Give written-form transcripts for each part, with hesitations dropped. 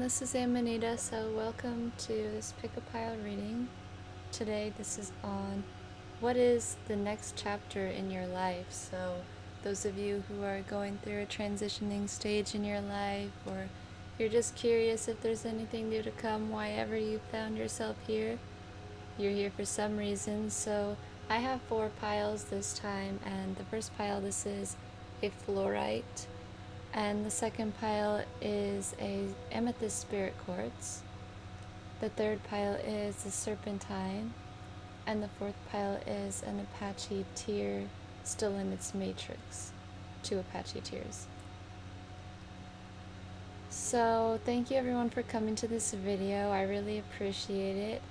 this is Amanita, so welcome to this pick a pile reading. Today this is on what is the next chapter in your life. So those of you who are going through a transitioning stage in your life, or you're just curious if there's anything new to come, why ever you found yourself here, you're here for some reason. So I have 4 piles this time, and the first pile, this is a fluorite. And the second pile is a Amethyst spirit quartz. The third pile is the Serpentine. And the fourth pile is an Apache tear still in its matrix. 2 Apache tears. So thank you everyone for coming to this video. I really appreciate it.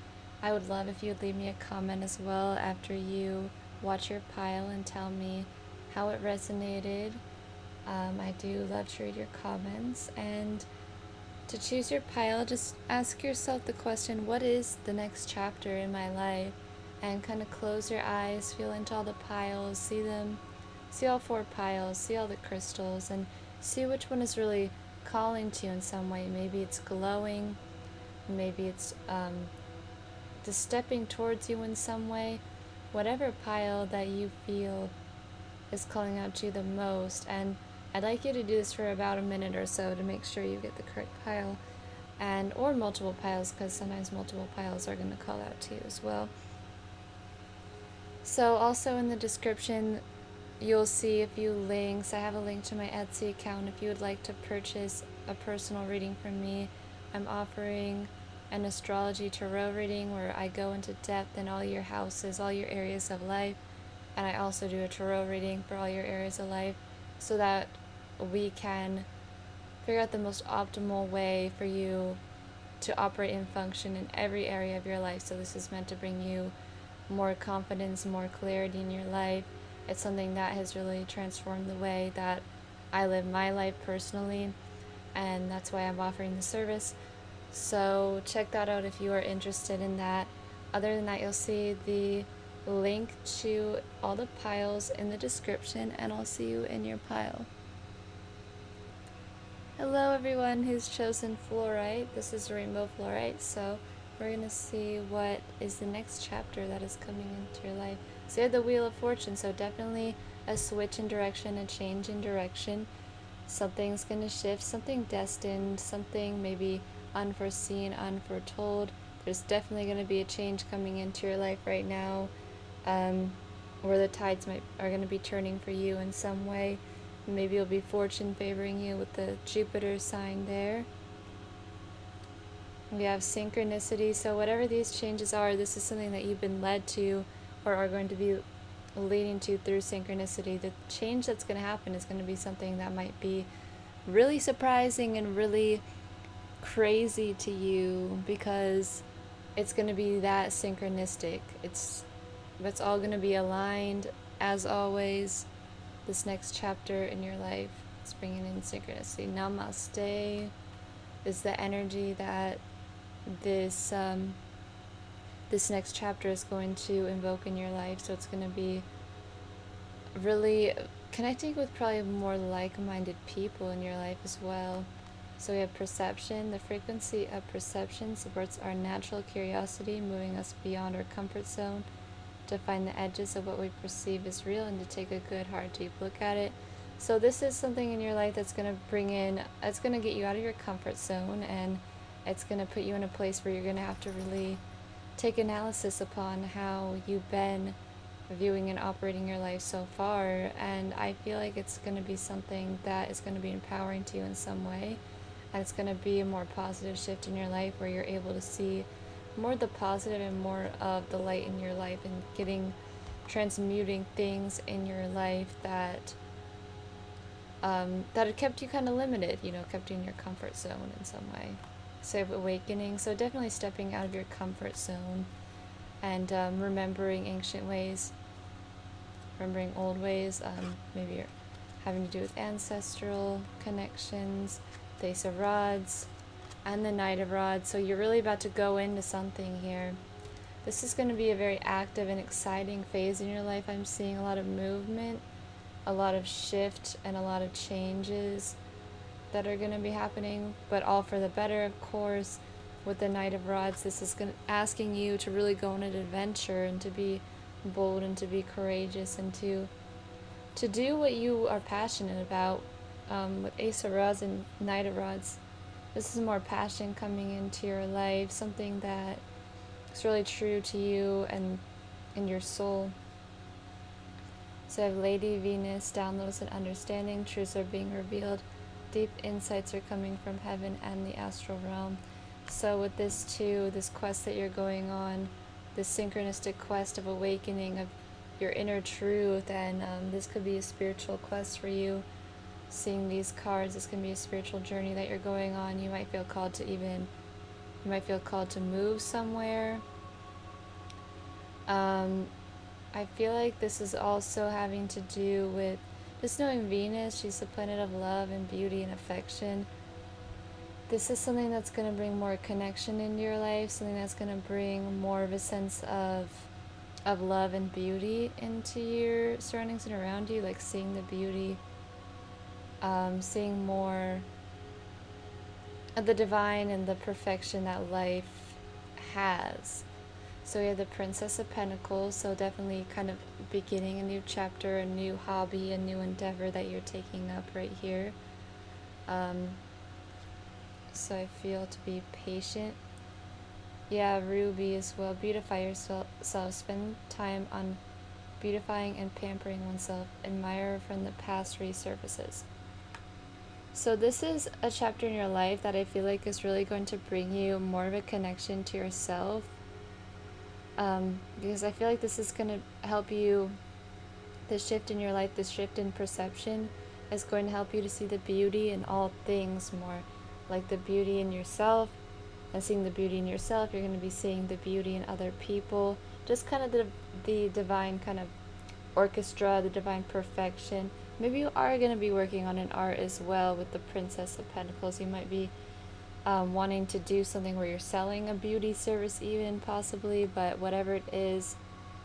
I would love if you would leave me a comment as well after you watch your pile and tell me how it resonated. I do love to read your comments, and to choose your pile, just ask yourself the question, what is the next chapter in my life? And kind of close your eyes, feel into all the piles, see them, see all 4 piles, see all the crystals, and see which one is really calling to you in some way. Maybe it's glowing, maybe it's just stepping towards you in some way. Whatever pile that you feel is calling out to you the most. And I'd like you to do this for about a minute or so to make sure you get the correct pile, or multiple piles, because sometimes multiple piles are going to call out to you as well. So also in the description you'll see a few links. I have a link to my Etsy account if you would like to purchase a personal reading from me. I'm offering an astrology tarot reading where I go into depth in all your houses, all your areas of life, and I also do a tarot reading for all your areas of life, so that we can figure out the most optimal way for you to operate and function in every area of your life. So this is meant to bring you more confidence, more clarity in your life. It's something that has really transformed the way that I live my life personally, and that's why I'm offering the service. So check that out if you are interested in that. Other than that, you'll see the link to all the piles in the description, and I'll see you in your pile. Hello everyone who's chosen fluorite. This is rainbow fluorite, so we're going to see what is the next chapter that is coming into your life. So you have the Wheel of Fortune, so definitely a switch in direction, a change in direction. Something's going to shift, something destined, something maybe unforeseen, unforetold. There's definitely going to be a change coming into your life right now, where the tides are going to be turning for you in some way. Maybe it'll be fortune favoring you with the Jupiter sign there. We have synchronicity, so whatever these changes are, this is something that you've been led to or are going to be leading to through synchronicity. The change that's going to happen is going to be something that might be really surprising and really crazy to you, because it's going to be that synchronistic. It's all going to be aligned as always. This next chapter in your life is bringing in synchronicity. Namaste is the energy that this next chapter is going to invoke in your life. So it's going to be really connecting with probably more like-minded people in your life as well. So we have perception. The frequency of perception supports our natural curiosity, moving us beyond our comfort zone to find the edges of what we perceive as real and to take a good, hard, deep look at it. So this is something in your life that's going to it's going to get you out of your comfort zone, and it's going to put you in a place where you're going to have to really take analysis upon how you've been viewing and operating your life so far. And I feel like it's going to be something that is going to be empowering to you in some way, and it's going to be a more positive shift in your life where you're able to see more of the positive and more of the light in your life, and transmuting things in your life that had kept you kind of limited, kept you in your comfort zone in some way. So awakening, so definitely stepping out of your comfort zone and remembering ancient ways, remembering old ways. Maybe you're having to do with ancestral connections, the Ace of Rods, and the Knight of Rods. So you're really about to go into something here. This is going to be a very active and exciting phase in your life. I'm seeing a lot of movement, a lot of shift, and a lot of changes. that are going to be happening, but all for the better, of course. With the Knight of Rods, this is asking you to really go on an adventure and to be bold and to be courageous and to do what you are passionate about. With Ace of Rods and Knight of Rods, this is more passion coming into your life, something that is really true to you and in your soul. So I have Lady Venus, downloads and understanding, truths are being revealed, deep insights are coming from heaven and the astral realm. So with this too, this quest that you're going on, this synchronistic quest of awakening of your inner truth, and this could be a spiritual quest for you. Seeing these cards, this can be a spiritual journey that you're going on. You might feel called to move somewhere. I feel like this is also having to do with just knowing Venus. She's the planet of love and beauty and affection. This is something that's going to bring more connection into your life, something that's going to bring more of a sense of love and beauty into your surroundings and around you, like seeing the beauty, seeing more of the divine and the perfection that life has. So we have the Princess of Pentacles, so definitely kind of beginning a new chapter, a new hobby, a new endeavor that you're taking up right here. So I feel to be patient. Yeah, Ruby as well. Beautify yourself. Spend time on beautifying and pampering oneself. Admire from the past resurfaces. So this is a chapter in your life that I feel like is really going to bring you more of a connection to yourself. Because I feel like this is going to help you, this shift in your life, this shift in perception is going to help you to see the beauty in all things more. Like the beauty in yourself, and seeing the beauty in yourself, you're going to be seeing the beauty in other people. Just kind of the divine kind of orchestra, the divine perfection. Maybe you are going to be working on an art as well with the Princess of Pentacles. You might be wanting to do something where you're selling a beauty service even, possibly, but whatever it is,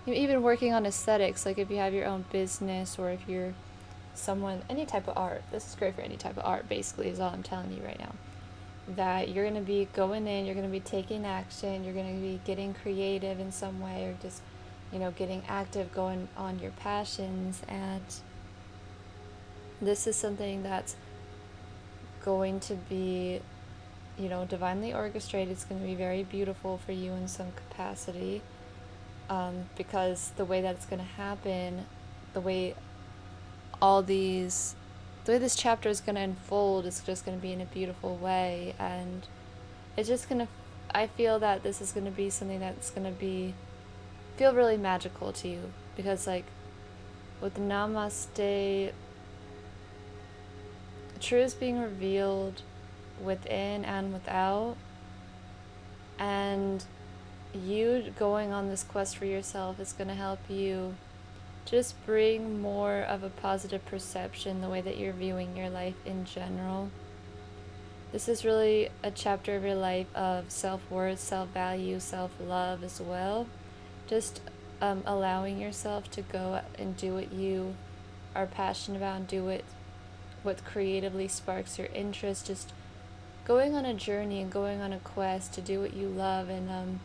you're even working on aesthetics, like if you have your own business or if you're someone, any type of art. This is great for any type of art, basically, is all I'm telling you right now. That you're going to be going in, you're going to be taking action, you're going to be getting creative in some way, or just, getting active, going on your passions. And this is something that's going to be, divinely orchestrated. It's going to be very beautiful for you in some capacity, because the way that it's going to happen, the way this chapter is going to unfold is just going to be in a beautiful way. And it's just going to, I feel that this is going to be something that's going to feel really magical to you, because like with Namaste, truths being revealed within and without, and you going on this quest for yourself is going to help you just bring more of a positive perception, the way that you're viewing your life in general. This is really a chapter of your life of self-worth, self-value, self-love as well. Just allowing yourself to go and do what you are passionate about and do what creatively sparks your interest. Just going on a journey and going on a quest to do what you love, and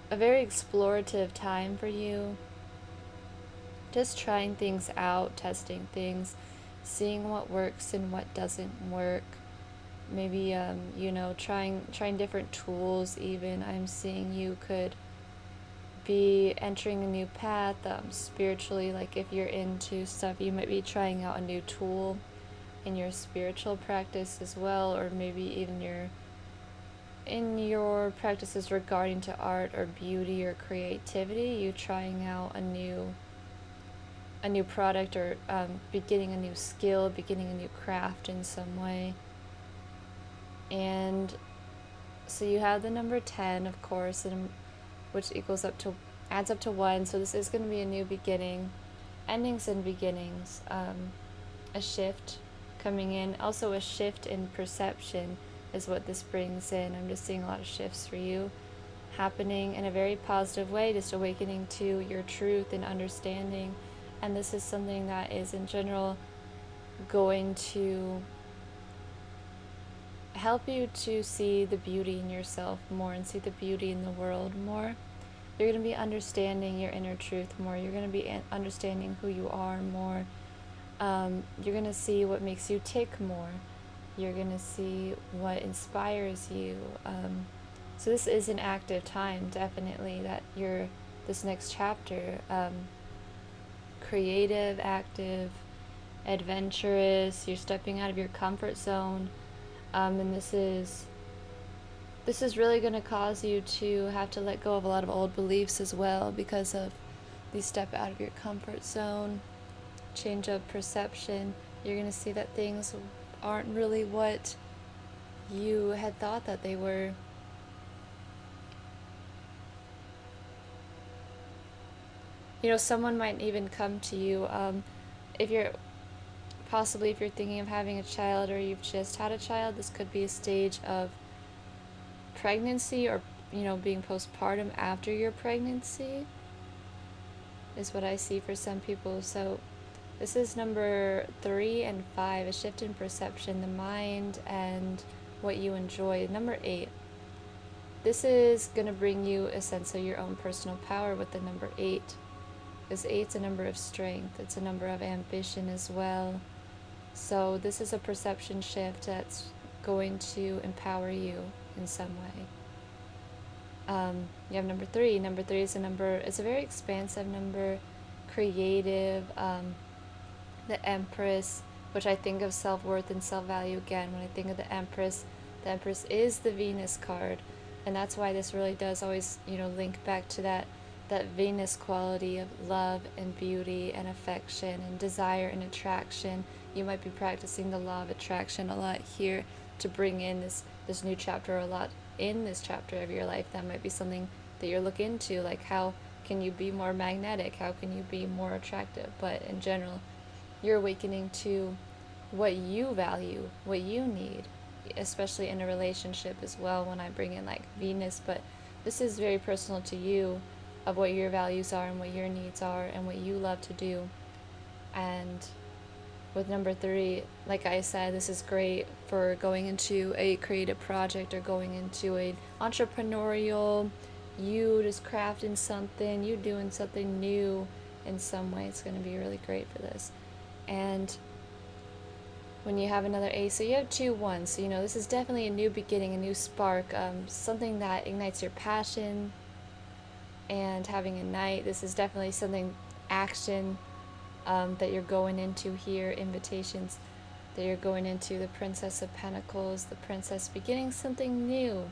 a very explorative time for you. Just trying things out, testing things, seeing what works and what doesn't work. Maybe trying different tools even. I'm seeing you could be entering a new path spiritually. Like if you're into stuff, you might be trying out a new tool in your spiritual practice as well, or maybe even in your practices regarding to art or beauty or creativity, you trying out a new product, or beginning a new skill, beginning a new craft in some way. And so you have the number 10, of course, which adds up to 1. So this is going to be a new beginning, endings and beginnings, a shift coming in, also a shift in perception is what this brings in. I'm just seeing a lot of shifts for you happening in a very positive way, just awakening to your truth and understanding. And this is something that is in general going to help you to see the beauty in yourself more and see the beauty in the world more. You're going to be understanding your inner truth more. You're going to be understanding who you are more. You're going to see what makes you tick more. You're going to see what inspires you. So this is an active time, definitely, that you're, this next chapter, creative, active, adventurous. You're stepping out of your comfort zone. And this is really going to cause you to have to let go of a lot of old beliefs as well, because of the step out of your comfort zone, change of perception. You're going to see that things aren't really what you had thought that they were. You know, someone might even come to you, if you're thinking of having a child, or you've just had a child. This could be a stage of pregnancy, or, you know, being postpartum after your pregnancy is what I see for some people. So this is number 3 and 5, a shift in perception, the mind and what you enjoy. Number 8, this is going to bring you a sense of your own personal power with the number 8, because 8's a number of strength. It's a number of ambition as well. So this is a perception shift that's going to empower you in some way. You have number 3. Number 3 is it's a very expansive number, creative, the Empress, which I think of self-worth and self-value again. When I think of the Empress is the Venus card, and that's why this really does always, you know, link back to that Venus quality of love and beauty and affection and desire and attraction. You might be practicing the law of attraction a lot here to bring in this new chapter, a lot in this chapter of your life. That might be something that you're looking into, like how can you be more magnetic, how can you be more attractive. But in general, you're awakening to what you value, what you need, especially in a relationship as well, when I bring in like Venus. But this is very personal to you, of what your values are and what your needs are and what you love to do. And with number 3, like I said, this is great for going into a creative project, or going into an entrepreneurial, you just crafting something, you doing something new in some way. It's going to be really great for this. And when you have another 8, so you have 2 1s, so you know this is definitely a new beginning, a new spark, something that ignites your passion. And having a Knight, this is definitely something, action, that you're going into here, invitations that you're going into, the Princess of Pentacles, the Princess beginning something new,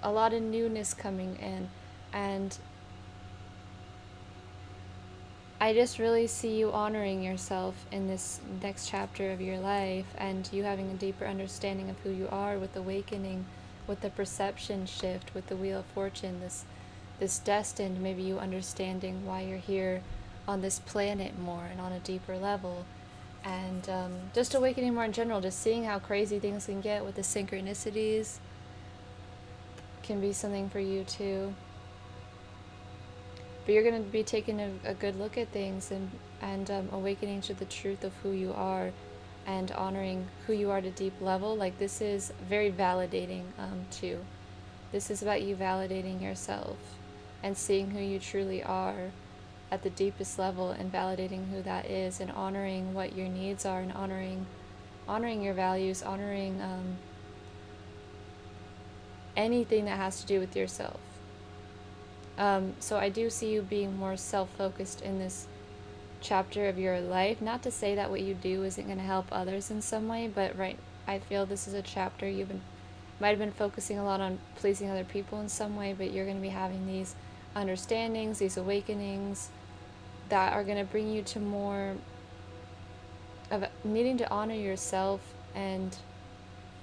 a lot of newness coming in. And I just really see you honoring yourself in this next chapter of your life, and you having a deeper understanding of who you are, with awakening, with the perception shift, with the Wheel of Fortune, this destined, maybe you understanding why you're here on this planet more and on a deeper level. And just awakening more in general, just seeing how crazy things can get with the synchronicities can be something for you too. But you're going to be taking a good look at things, and awakening to the truth of who you are, and honoring who you are at a deep level. Like, this is very validating too. This is about you validating yourself and seeing who you truly are at the deepest level, and validating who that is, and honoring what your needs are, and honoring your values, honoring anything that has to do with yourself. So I do see you being more self-focused in this chapter of your life. Not to say that what you do isn't going to help others in some way, but I feel this is a chapter might have been focusing a lot on pleasing other people in some way, but you're going to be having these understandings, these awakenings that are going to bring you to more of needing to honor yourself, and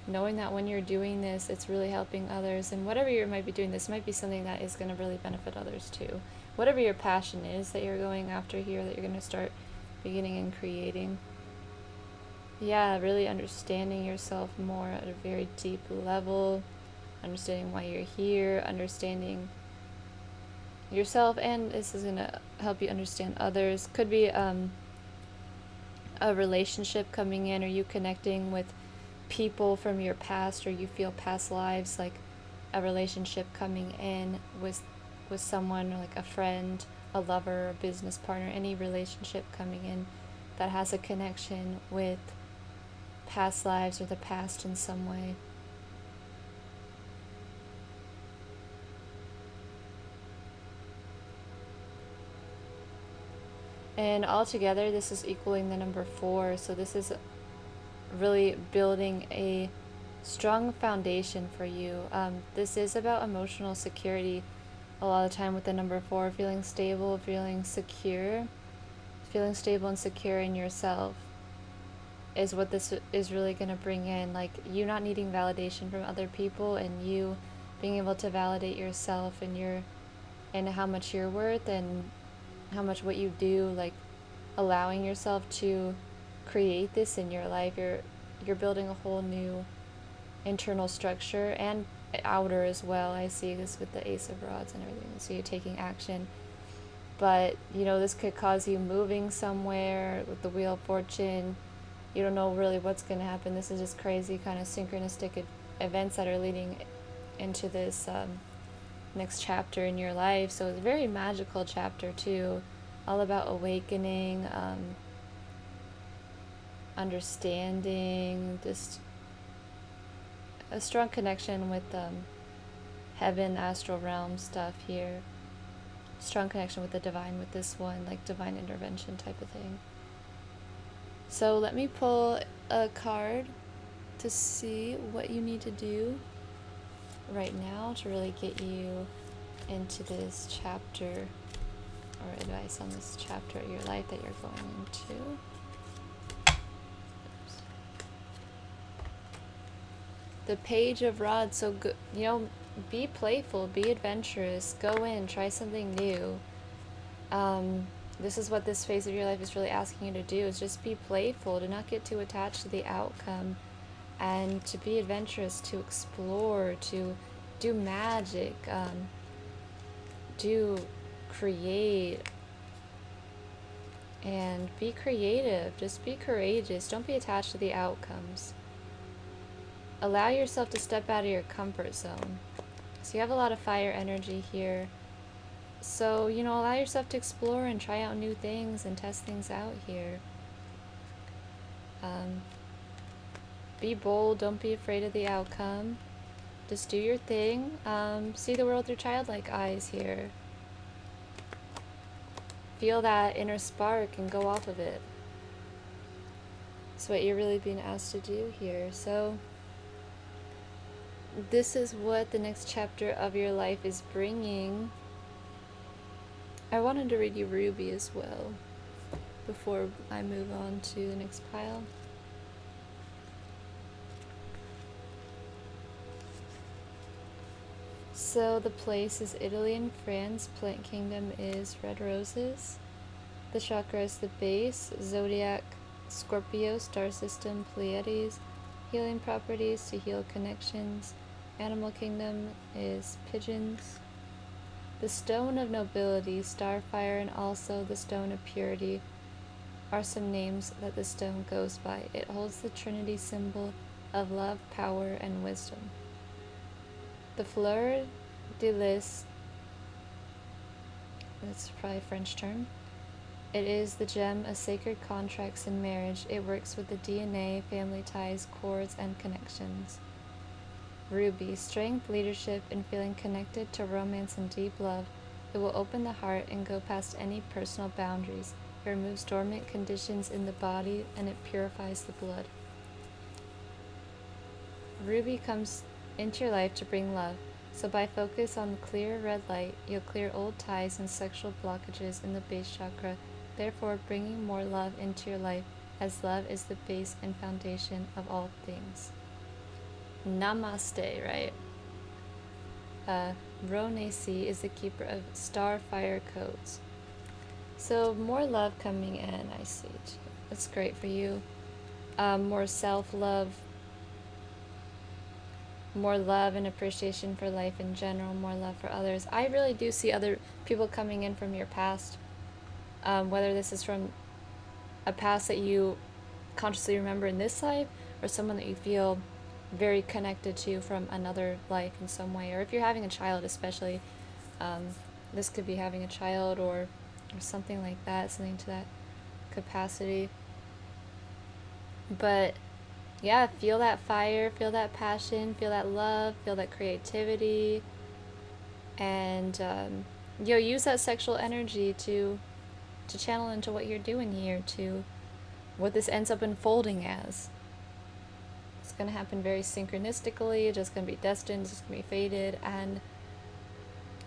knowing that when you're doing this, it's really helping others. And whatever you might be doing, this might be something that is going to really benefit others too. Whatever your passion is that you're going after here, that you're going to start beginning and creating. Yeah, really understanding yourself more at a very deep level, understanding why you're here, understanding yourself, and this is going to help you understand others. Could be a relationship coming in, or you connecting with people from your past, or you feel past lives, like a relationship coming in with someone, or like a friend, a lover, a business partner, any relationship coming in that has a connection with past lives or the past in some way. And altogether, this is equaling the number 4. So this is really building a strong foundation for you. This is about emotional security a lot of the time with the number 4, feeling stable, feeling secure, feeling stable and secure in yourself is what this is really going to bring in. Like, you not needing validation from other people, and you being able to validate yourself and how much you're worth and how much what you do, like allowing yourself to create this in your life. You're building a whole new internal structure and outer as well. I see this with the Ace of Rods and everything. So you're taking action. But, this could cause you moving somewhere with the Wheel of Fortune. You don't know really what's going to happen. This is just crazy kind of synchronistic events that are leading into this next chapter in your life. So it's a very magical chapter too, all about awakening, understanding, just a strong connection with heaven, astral realm stuff here. Strong connection with the divine with this one, like divine intervention type of thing. So let me pull a card to see what you need to do right now to really get you into this chapter, or advice on this chapter of your life that you're going into. Oops. The Page of Rods. So be playful, be adventurous, go in, try something new. This is what this phase of your life is really asking you to do, is just be playful, to not get too attached to the outcome, and to be adventurous, to explore, to do magic, do create, and be creative. Just be courageous. Don't be attached to the outcomes. Allow yourself to step out of your comfort zone. So you have a lot of fire energy here. So, allow yourself to explore and try out new things and test things out here. Be bold. Don't be afraid of the outcome. Just do your thing. See the world through childlike eyes here. Feel that inner spark and go off of it. That's what you're really being asked to do here. So this is what the next chapter of your life is bringing. I wanted to read you Ruby as well before I move on to the next pile. So the place is Italy and France. Plant kingdom is red roses. The chakra is the base. Zodiac, Scorpio. Star system, Pleiades. Healing properties to heal connections. Animal kingdom is pigeons. The stone of nobility, starfire, and also the stone of purity are some names that the stone goes by. It holds the Trinity symbol of love, power, and wisdom. The fleur de lis, that's probably a French term. It is the gem of sacred contracts in marriage. It works with the DNA, family ties, cords, and connections. Ruby, strength, leadership, and feeling connected to romance and deep love. It will open the heart and go past any personal boundaries. It removes dormant conditions in the body, and it purifies the blood. Ruby comes into your life to bring love. So by focus on the clear red light, you'll clear old ties and sexual blockages in the base chakra, therefore bringing more love into your life, as love is the base and foundation of all things. Namaste, right? Ronesi is the keeper of star fire codes. So more love coming in, I see. That's great for you. More self-love, more love and appreciation for life in general, more love for others. I really do see other people coming in from your past, whether this is from a past that you consciously remember in this life, or someone that you feel very connected to from another life in some way. Or if you're having a child especially, this could be having a child or something like that, something to that capacity. But yeah, feel that fire, feel that passion, feel that love, feel that creativity, and use that sexual energy to channel into what you're doing here, to what this ends up unfolding as. It's going to happen very synchronistically, just going to be destined, it's just going to be fated, and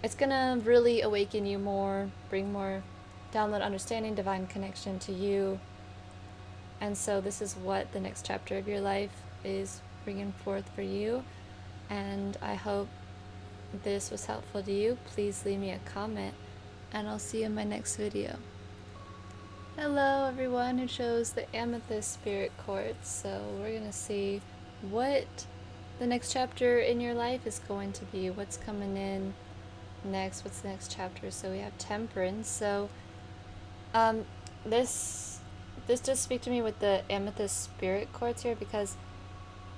it's going to really awaken you more, bring more download understanding, divine connection to you. And so this is what the next chapter of your life is bringing forth for you. And I hope this was helpful to you. Please leave me a comment, and I'll see you in my next video. Hello everyone who chose the Amethyst Spirit Quartz. So we're going to see what the next chapter in your life is going to be. What's coming in next? What's the next chapter? So we have Temperance. So this does speak to me with the Amethyst Spirit Quartz here, because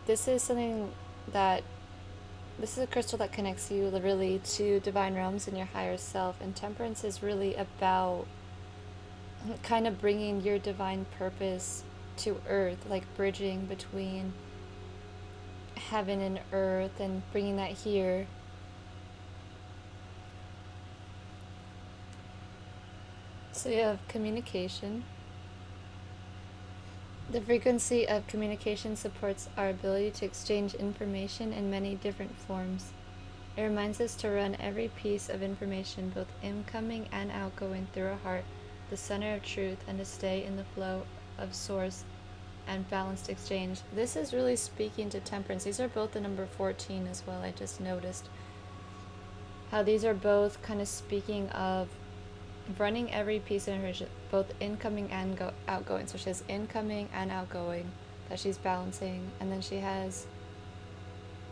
this is something that, this is a crystal that connects you really to divine realms and your higher self. And Temperance is really about kind of bringing your divine purpose to earth, like bridging between heaven and earth and bringing that here. So you have communication. The frequency of communication supports our ability to exchange information in many different forms. It reminds us to run every piece of information, both incoming and outgoing, through our heart, the center of truth, and to stay in the flow of source and balanced exchange. This is really speaking to Temperance. These are both the number 14 as well. I just noticed how these are both kind of speaking of running every piece of information, both incoming and outgoing. So she has incoming and outgoing that she's balancing, and then she has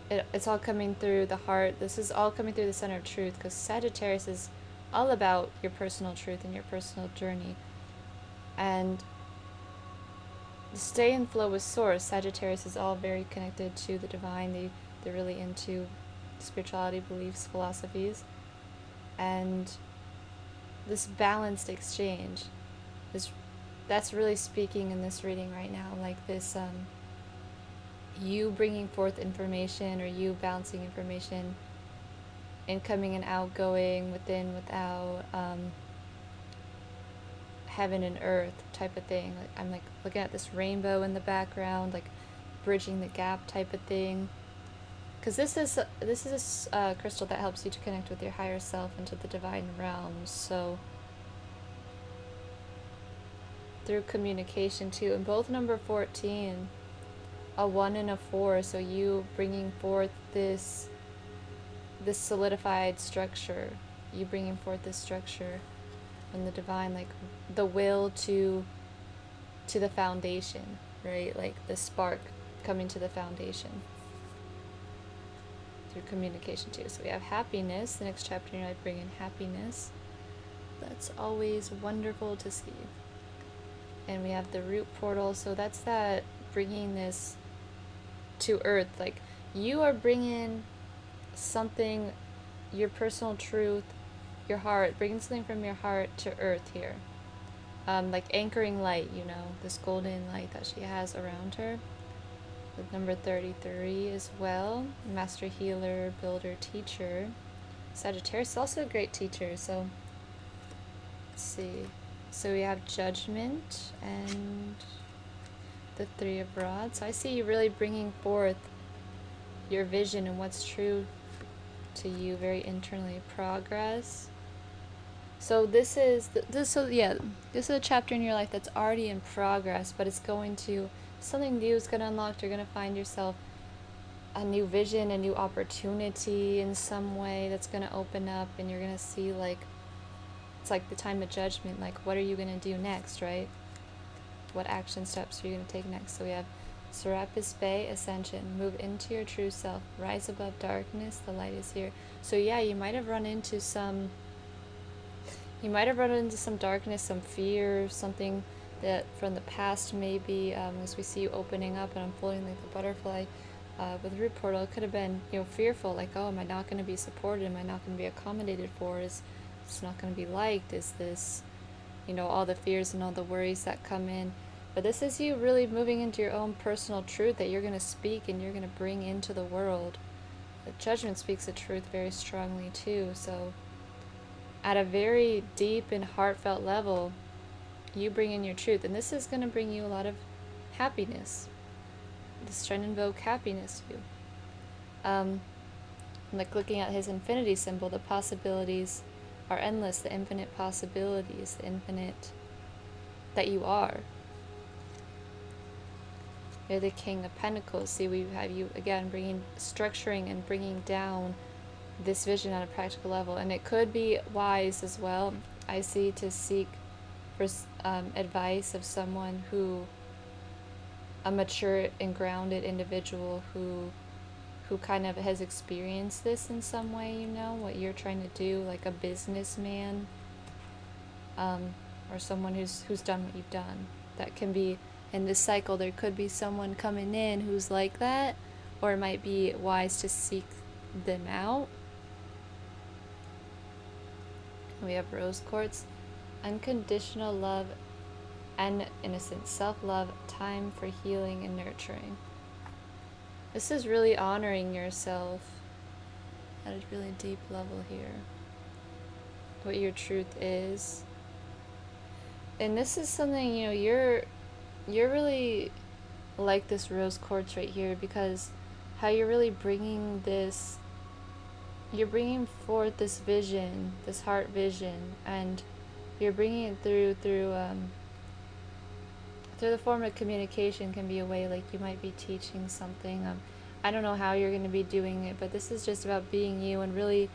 it's all coming through the heart. This is all coming through the center of truth, because Sagittarius is all about your personal truth and your personal journey. And stay in flow with source. Sagittarius is all very connected to the divine. They're really into spirituality, beliefs, philosophies, and this balanced exchange that's really speaking in this reading right now, like this you bringing forth information, or you balancing information, incoming and outgoing, within, without, heaven and earth type of thing. Like I'm like looking at this rainbow in the background, like bridging the gap type of thing. Because this is a crystal that helps you to connect with your higher self into the divine realms. So through communication too, and both number 14, a 1 and a 4. So you bringing forth this solidified structure, you bringing forth this structure in the divine, like the will to the foundation, right? Like the spark coming to the foundation through communication too. So we have happiness. The next chapter, I bring in happiness. That's always wonderful to see. And we have the root portal. So that's that bringing this to earth. Like you are bringing something, your personal truth, your heart, bringing something from your heart to earth here. Like anchoring light, this golden light that she has around her. With number 33 as well. Master healer, builder, teacher. Sagittarius is also a great teacher. So let's see. So we have judgment and the 3 of rods. So I see you really bringing forth your vision and what's true to you, very internally. Progress. So this is this is a chapter in your life that's already in progress, but it's going to, something new is going to unlock. You're going to find yourself a new vision, a new opportunity in some way that's going to open up, and you're going to see, like, it's like the time of judgment. Like, what are you going to do next, right? What action steps are you going to take next? So we have Serapis Bay, Ascension. Move into your true self. Rise above darkness. The light is here. So yeah, you might have run into some darkness, some fear, something that from the past, maybe, as we see you opening up and unfolding like the butterfly with root portal. It could have been, fearful, like, oh, am I not going to be supported? Am I not going to be accommodated for? Is it's not going to be liked? Is this, all the fears and all the worries that come in? But this is you really moving into your own personal truth that you're going to speak and you're going to bring into the world. The Judgment speaks the truth very strongly too. So at a very deep and heartfelt level, you bring in your truth, and this is going to bring you a lot of happiness. This is trying to invoke happiness to you. Like looking at his infinity symbol, the possibilities are endless, the infinite possibilities, the infinite that you are. You're the King of Pentacles. See, we have you again structuring and bringing down this vision on a practical level, and it could be wise as well, I see, to seek for advice of someone a mature and grounded individual who kind of has experienced this in some way, what you're trying to do, like a businessman, or someone who's done what you've done. That can be in this cycle. There could be someone coming in who's like that, or it might be wise to seek them out. We have rose quartz, unconditional love and innocence, self-love, time for healing and nurturing. This is really honoring yourself at a really deep level here, what your truth is. And this is something, you're really like this rose quartz right here, because how you're really bringing this, you're bringing forth this vision, this heart vision, and you're bringing it through the form of communication. Can be a way, like you might be teaching something. I don't know how you're going to be doing it, but this is just about being you and really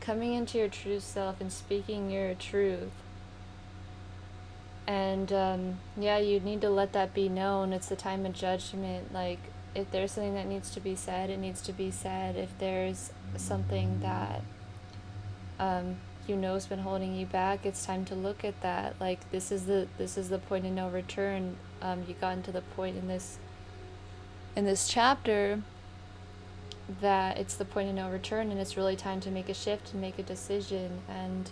coming into your true self and speaking your truth. And you need to let that be known. It's the time of judgment. Like, if there's something that needs to be said, it needs to be said. If there's something that has been holding you back, it's time to look at that. Like, this is the point of no return. You got into the point in this chapter that it's the point of no return, and it's really time to make a shift and make a decision, and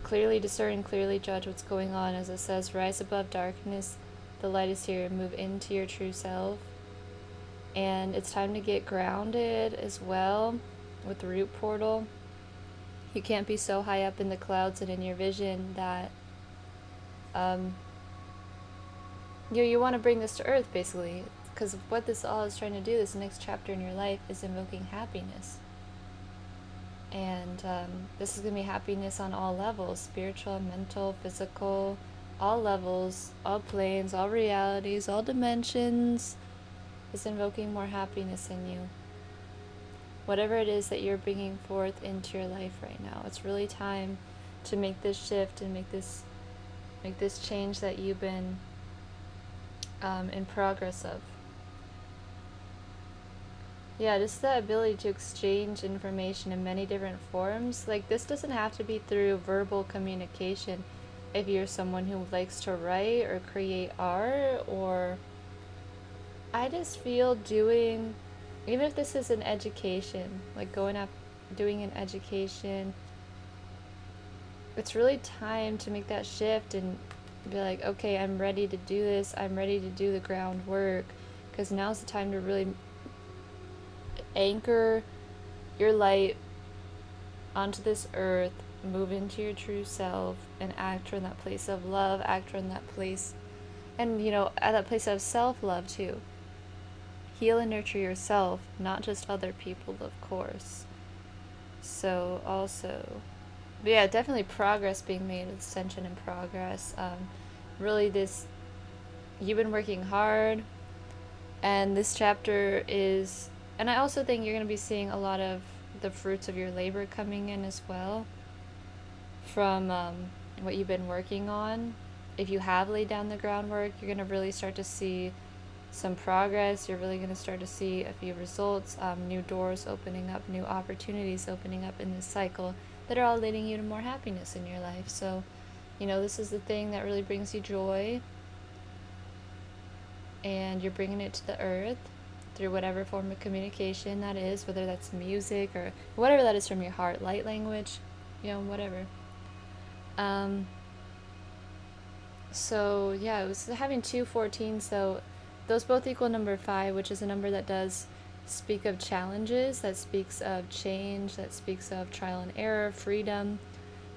clearly discern, clearly judge what's going on. As it says, rise above darkness, the light is here, move into your true self. And it's time to get grounded as well with the root portal. You can't be so high up in the clouds and in your vision that you want to bring this to earth, basically, because what this all is trying to do, this next chapter in your life, is invoking happiness. And this is going to be happiness on all levels, spiritual, mental, physical, all levels, all planes, all realities, all dimensions. It's invoking more happiness in you. Whatever it is that you're bringing forth into your life right now, it's really time to make this shift and make this change that you've been in progress of. Yeah, just the ability to exchange information in many different forms. Like, this doesn't have to be through verbal communication. If you're someone who likes to write or create art, or I just feel doing, even if this is an education, like going up, doing an education, it's really time to make that shift and be like, okay, I'm ready to do this. I'm ready to do the groundwork, because now's the time to really anchor your light onto this earth, move into your true self, and act from that place of love, act from that place, and at that place of self-love too. Heal and nurture yourself, not just other people, of course. So also, but yeah, definitely progress being made, ascension and progress. Really, you've been working hard, and this chapter is, and I also think you're going to be seeing a lot of the fruits of your labor coming in as well from what you've been working on. If you have laid down the groundwork, you're going to really start to see some progress. You're really going to start to see a few results, new doors opening up, new opportunities opening up in this cycle that are all leading you to more happiness in your life. So, you know, this is the thing that really brings you joy, and you're bringing it to the earth through whatever form of communication that is, whether that's music or whatever that is from your heart, light language, you know, whatever. So yeah, it was having 214, so those both equal number 5, which is a number that does speak of challenges, that speaks of change, that speaks of trial and error, freedom.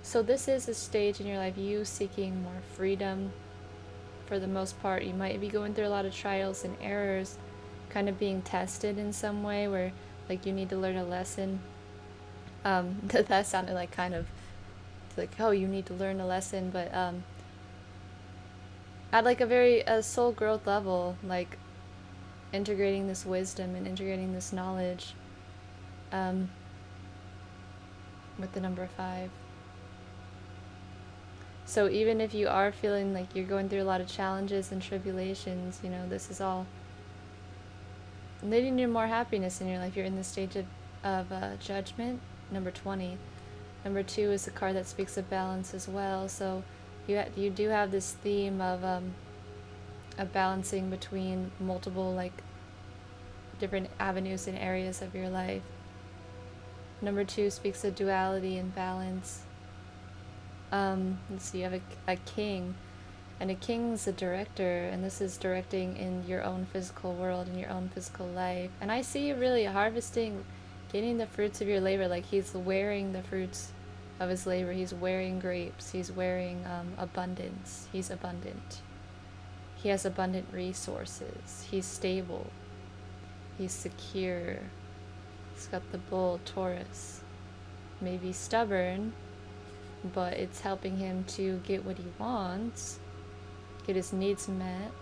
So this is a stage in your life, you seeking more freedom. For the most part, you might be going through a lot of trials and errors, kind of being tested in some way, where like you need to learn a lesson. That sounded like kind of like, oh, you need to learn a lesson, but at like a very soul growth level, like integrating this wisdom and integrating this knowledge with the number 5. So even if you are feeling like you're going through a lot of challenges and tribulations, you know, this is all leading to more happiness in your life. You're in the stage of judgment, number 20. Number 2 is the card that speaks of balance as well. So you do have this theme of balancing between multiple like different avenues and areas of your life. Number 2 speaks of duality and balance. Let's see, you have a king, and a king's a director, and this is directing in your own physical world, in your own physical life. And I see you really harvesting, getting the fruits of your labor, like he's wearing the fruits of his labor. He's wearing grapes, he's wearing abundance, he's abundant. He has abundant resources, he's stable, he's secure. He's got the bull, Taurus. Maybe stubborn, but it's helping him to get what he wants, get his needs met,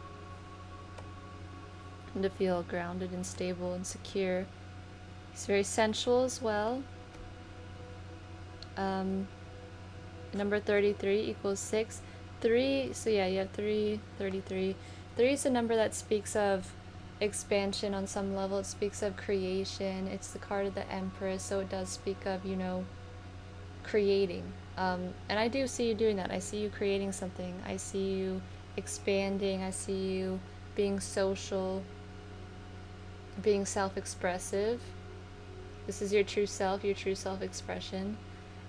and to feel grounded and stable and secure. He's very sensual as well. Number 33 equals 6. 3, so yeah, you have 3, 33. 3 is a number that speaks of expansion on some level. It speaks of creation. It's the card of the Empress, so it does speak of, you know, creating. And I do see you doing that. I see you creating something. I see you expanding. I see you being social, being self-expressive. This is your true self-expression.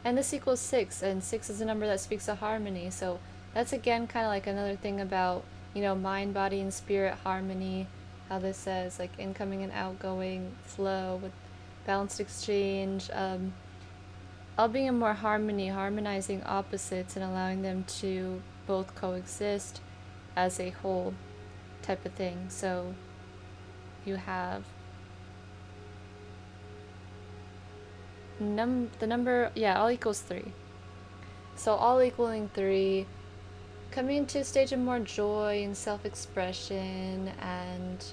And this equals 6, and 6 is a number that speaks of harmony. So that's again kind of like another thing about, you know, mind, body, and spirit harmony. How this says like incoming and outgoing flow with balanced exchange. All being in more harmony, harmonizing opposites and allowing them to both coexist as a whole type of thing. So you have the number, yeah, all equals 3. So all equaling 3, coming into a stage of more joy and self-expression and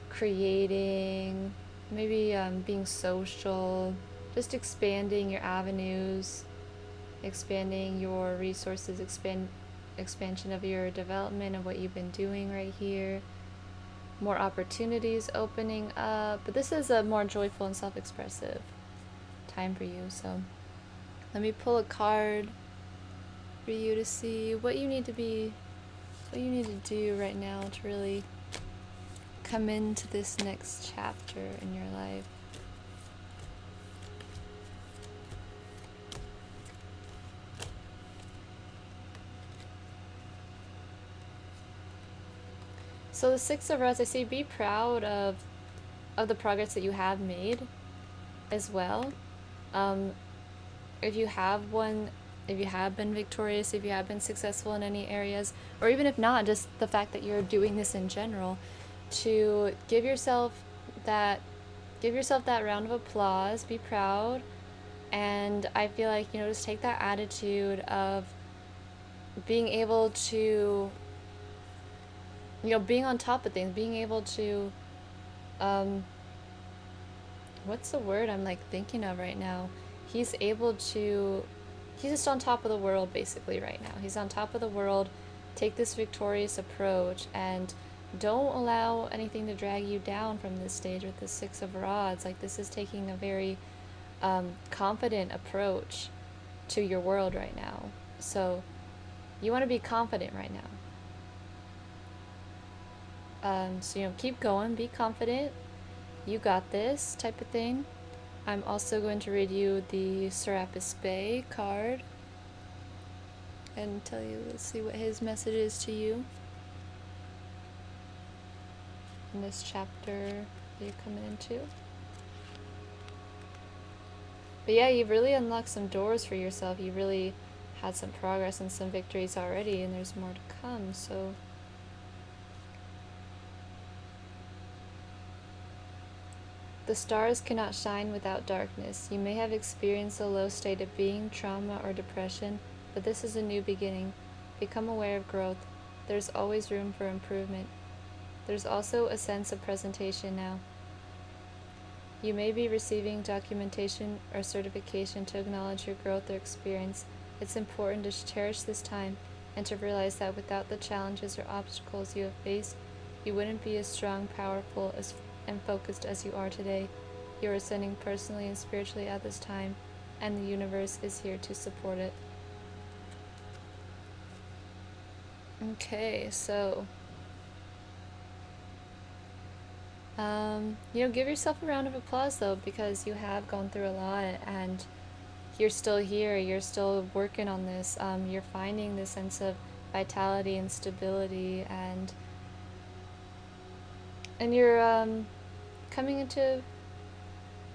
creating, maybe being social, just expanding your avenues, expanding your resources, expansion of your development of what you've been doing right here, more opportunities opening up. But this is a more joyful and self-expressive time for you. So let me pull a card for you to see what you need to do right now to really come into this next chapter in your life. So the 6 of Rods, I say be proud of the progress that you have made as well. If you have been victorious, if you have been successful in any areas, or even if not, just the fact that you're doing this in general, to give yourself that round of applause, be proud. And I feel like, you know, just take that attitude of being able to, you know, being on top of things, being able to, what's the word I'm like thinking of right now? He's just on top of the world basically right now. He's on top of the world. Take this victorious approach and don't allow anything to drag you down from this stage with the 6 of Rods. Like, this is taking a very confident approach to your world right now. So you want to be confident right now. So, you know, keep going, be confident, you got this type of thing. I'm also going to read you the Serapis Bey card and tell you, let's see what his message is to you in this chapter that you're coming into. But yeah, you've really unlocked some doors for yourself. You really had some progress and some victories already, and there's more to come, so... The stars cannot shine without darkness. You may have experienced a low state of being, trauma, or depression, but this is a new beginning. Become aware of growth. There's always room for improvement. There's also a sense of presentation now. You may be receiving documentation or certification to acknowledge your growth or experience. It's important to cherish this time and to realize that without the challenges or obstacles you have faced, you wouldn't be as strong, powerful, and focused as you are today. You are ascending personally and spiritually at this time, and the universe is here to support it. Okay, so you know, give yourself a round of applause though, because you have gone through a lot and you're still here, you're still working on this, you're finding this sense of vitality and stability, and you're coming into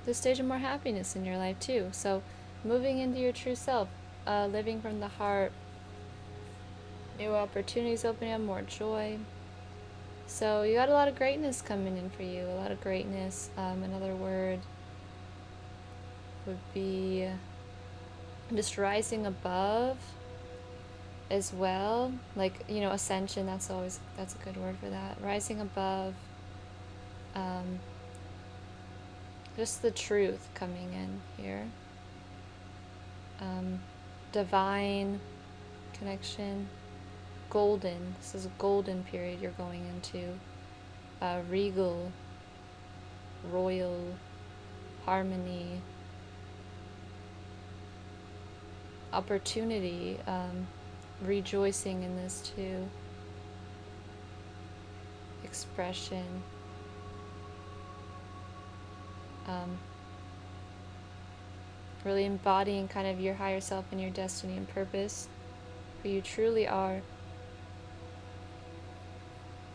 the stage of more happiness in your life too. So moving into your true self, living from the heart, new opportunities opening up, more joy. So you got a lot of greatness coming in for you, a lot of greatness. Another word would be just rising above as well. Like, you know, ascension, that's a good word for that. Rising above, just the truth coming in here. Divine connection. Golden. This is a golden period you're going into. Regal. Royal. Harmony. Opportunity. Rejoicing in this too. Expression. Really embodying kind of your higher self and your destiny and purpose, who you truly are,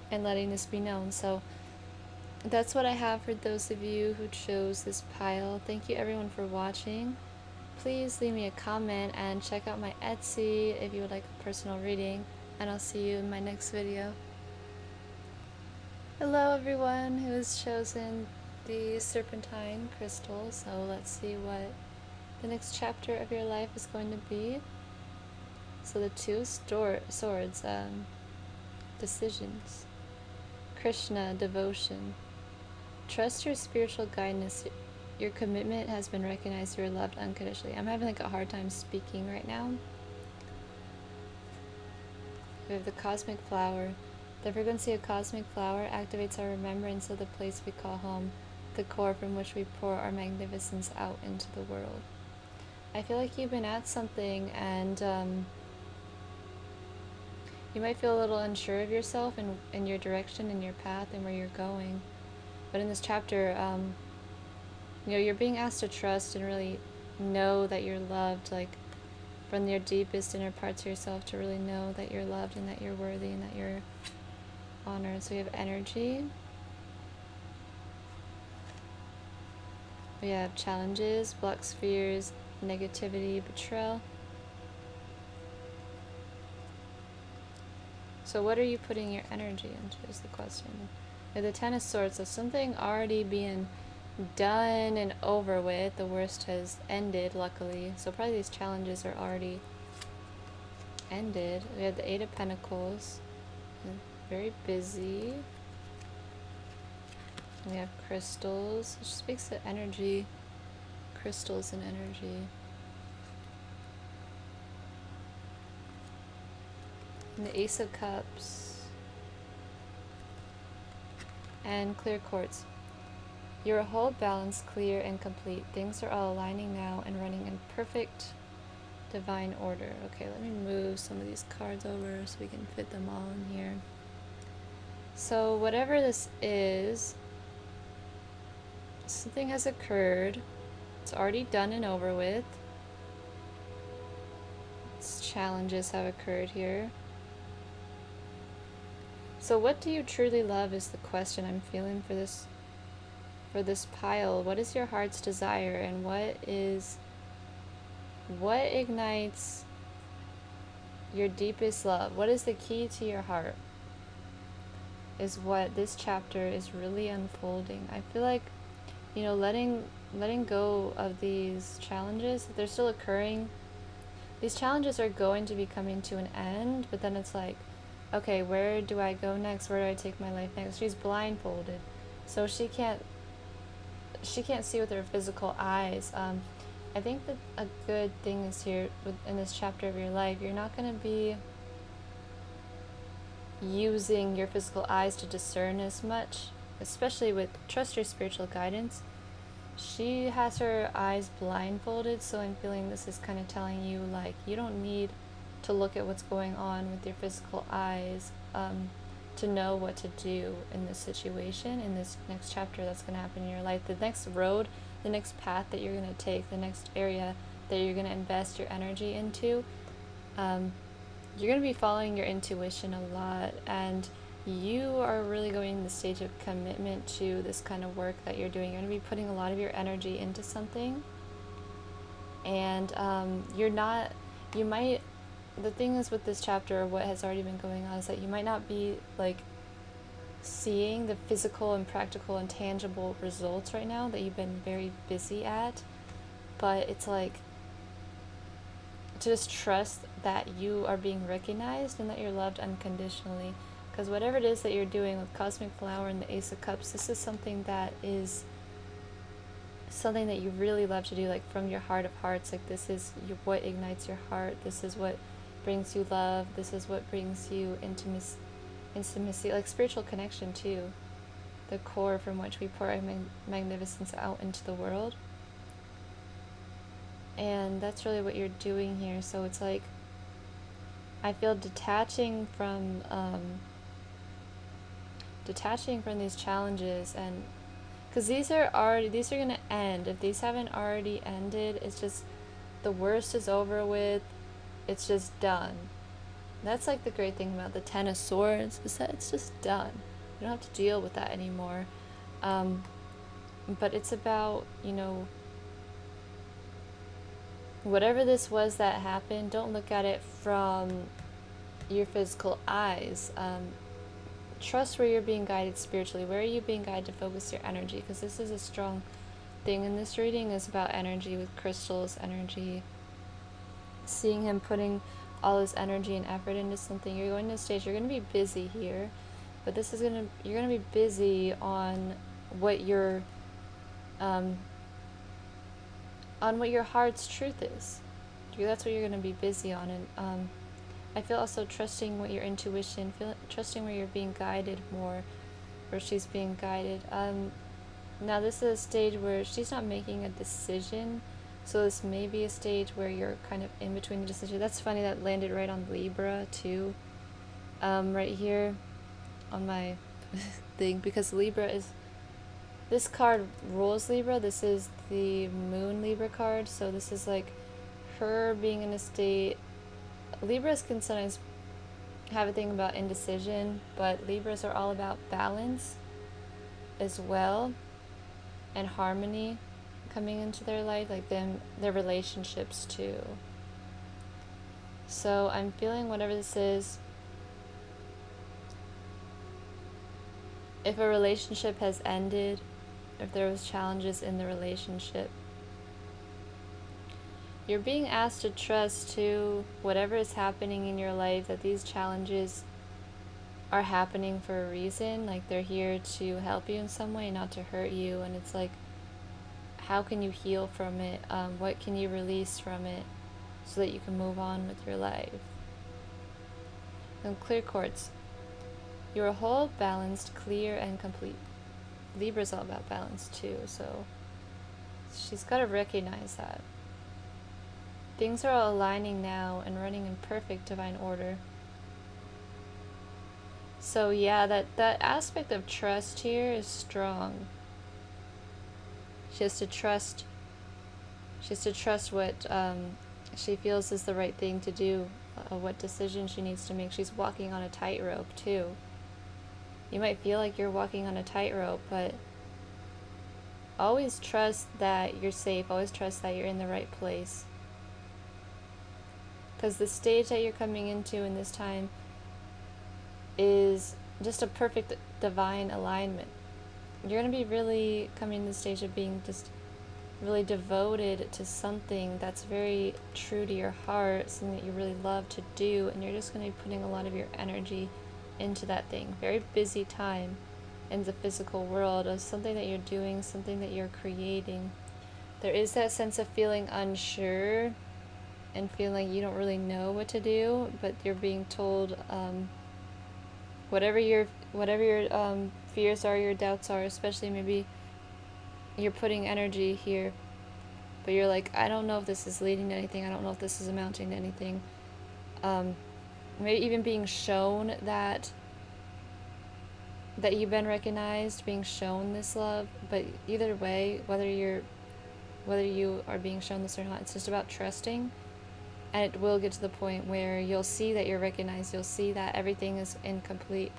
and letting this be known. So that's what I have for those of you who chose this pile. Thank you everyone for watching. Please leave me a comment and check out my Etsy if you would like a personal reading, and I'll see you in my next video. Hello everyone who has chosen the Serpentine crystal. So let's see what the next chapter of your life is going to be. So the two swords, decisions. Krishna, devotion. Trust your spiritual guidance. Your commitment has been recognized. You are loved unconditionally. I'm having like a hard time speaking right now. We have the cosmic flower. The frequency of cosmic flower activates our remembrance of the place we call home, the core from which we pour our magnificence out into the world. I feel like you've been at something and you might feel a little unsure of yourself and your direction and your path and where you're going. But in this chapter, you know, you're being asked to trust and really know that you're loved, like from your deepest inner parts of yourself, to really know that you're loved and that you're worthy and that you're honored. So we have energy. We have challenges, block spheres, negativity, betrayal. So what are you putting your energy into is the question. We have the Ten of Swords, so something already being done and over with. The worst has ended, luckily. So probably these challenges are already ended. We have the Eight of Pentacles. Very busy. We have crystals, which speaks to energy. Crystals and energy. And the Ace of Cups. And clear quartz. You're whole, balanced, clear, and complete. Things are all aligning now and running in perfect Divine order. Okay, let me move some of these cards over so we can fit them all in here. So whatever this is, something has occurred. It's already done and over with. Challenges have occurred here. So what do you truly love is the question I'm feeling for this pile. What is your heart's desire, and what ignites your deepest love? What is the key to your heart? Is what this chapter is really unfolding. I feel like, letting go of these challenges, they're still occurring. These challenges are going to be coming to an end, but then it's like, okay, where do I go next? Where do I take my life next? She's blindfolded, so she can't see with her physical eyes. I think that a good thing is here in this chapter of your life, you're not going to be using your physical eyes to discern as much, especially with trust your spiritual guidance. She has her eyes blindfolded, so I'm feeling this is kind of telling you, like, you don't need to look at what's going on with your physical eyes to know what to do in this situation, in this next chapter that's going to happen in your life. The next road, the next path that you're going to take, the next area that you're going to invest your energy into, you're going to be following your intuition a lot, and you are really going in the stage of commitment to this kind of work that you're doing. You're going to be putting a lot of your energy into something, and the thing is with this chapter, what has already been going on, is that you might not be like seeing the physical and practical and tangible results right now that you've been very busy at, but it's like to just trust that you are being recognized and that you're loved unconditionally. Because whatever it is that you're doing with Cosmic Flower and the Ace of Cups, this is something that you really love to do, like from your heart of hearts. Like, this is what ignites your heart. This is what brings you love. This is what brings you intimacy, like spiritual connection too. The core from which we pour our magnificence out into the world. And that's really what you're doing here. So it's like, I feel detaching from these challenges, and because these are going to end. If these haven't already ended, it's just the worst is over with. It's just done. That's like the great thing about the Ten of Swords, is that it's just done. You don't have to deal with that anymore. But it's about, whatever this was that happened, don't look at it from your physical eyes. Trust where you're being guided spiritually. Where are you being guided to focus your energy? Because this is a strong thing in this reading, is about energy with crystals, energy. Seeing him putting all his energy and effort into something. You're going to a stage, you're going to be busy here, but you're going to be busy on what your heart's truth is. That's what you're going to be busy on. And I feel also trusting what your intuition, trusting where you're being guided more, where she's being guided. Now this is a stage where she's not making a decision, so this may be a stage where you're kind of in between the decision. That's funny, that landed right on Libra too, right here on my thing, because Libra is, this card rules Libra. This is the Moon Libra card, so this is like her being in a state. Libras can sometimes have a thing about indecision, but Libras are all about balance as well, and harmony coming into their life, like their relationships too. So I'm feeling whatever this is, if a relationship has ended, if there was challenges in the relationship, you're being asked to trust to whatever is happening in your life, that these challenges are happening for a reason. Like, they're here to help you in some way, not to hurt you. And it's like, how can you heal from it? What can you release from it so that you can move on with your life? And clear quartz. You're whole, balanced, clear, and complete. Libra's all about balance too, so she's got to recognize that. Things are all aligning now and running in perfect divine order. So yeah, that aspect of trust here is strong. She has to trust. She has to trust what she feels is the right thing to do, what decision she needs to make. She's walking on a tightrope too. You might feel like you're walking on a tightrope, but always trust that you're safe. Always trust that you're in the right place. Because the stage that you're coming into in this time is just a perfect divine alignment. You're going to be really coming to the stage of being just really devoted to something that's very true to your heart, something that you really love to do, and you're just going to be putting a lot of your energy into that thing. Very busy time in the physical world of something that you're doing, something that you're creating. There is that sense of feeling unsure and feeling like you don't really know what to do, but you're being told whatever your fears are, your doubts are, especially maybe you're putting energy here, but you're like, I don't know if this is leading to anything, I don't know if this is amounting to anything. Maybe even being shown that you've been recognized, being shown this love, but either way, whether you are being shown this or not, it's just about trusting, and it will get to the point where you'll see that you're recognized, you'll see that everything is in complete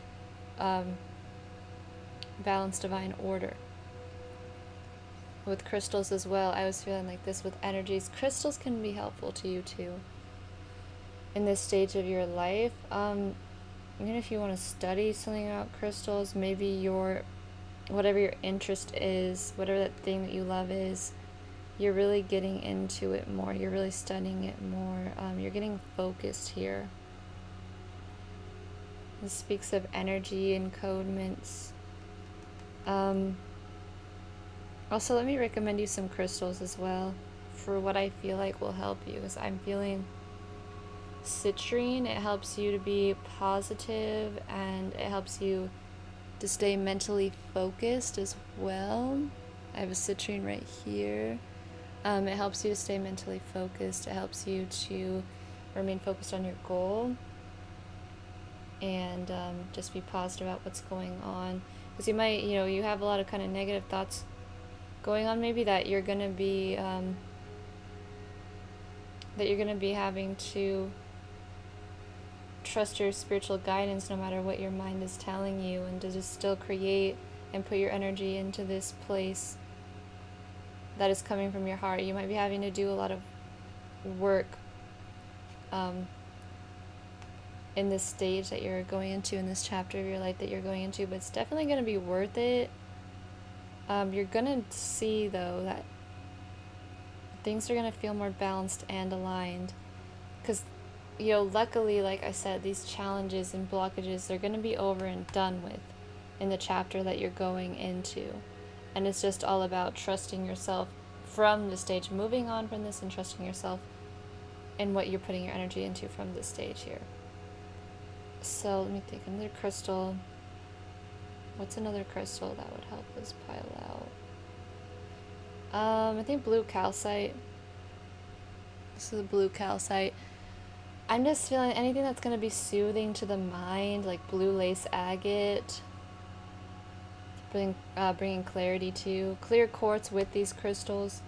balanced divine order. With crystals as well, I was feeling like this with energies. Crystals can be helpful to you too in this stage of your life. Even if you want to study something about crystals, maybe whatever your interest is, whatever that thing that you love is, you're really getting into it more, you're really studying it more, you're getting focused here. This speaks of energy encodements. Also, let me recommend you some crystals as well for what I feel like will help you, because I'm feeling citrine. It helps you to be positive, and it helps you to stay mentally focused as well. I have a citrine right here. It helps you to stay mentally focused. It helps you to remain focused on your goal and just be positive about what's going on. Because you might, you have a lot of kind of negative thoughts going on, maybe that you're gonna be having to trust your spiritual guidance no matter what your mind is telling you, and to just still create and put your energy into this place that is coming from your heart. You might be having to do a lot of work in this stage that you're going into, in this chapter of your life that you're going into, but it's definitely going to be worth it. You're going to see, though, that things are going to feel more balanced and aligned, because, luckily, like I said, these challenges and blockages, they're going to be over and done with in the chapter that you're going into. And it's just all about trusting yourself from this stage, moving on from this and trusting yourself in what you're putting your energy into from this stage here. So let me think, another crystal. What's another crystal that would help us pile out? I think blue calcite. This is a blue calcite. I'm just feeling anything that's going to be soothing to the mind, like blue lace agate. Bringing clarity to. Clear quartz with these crystals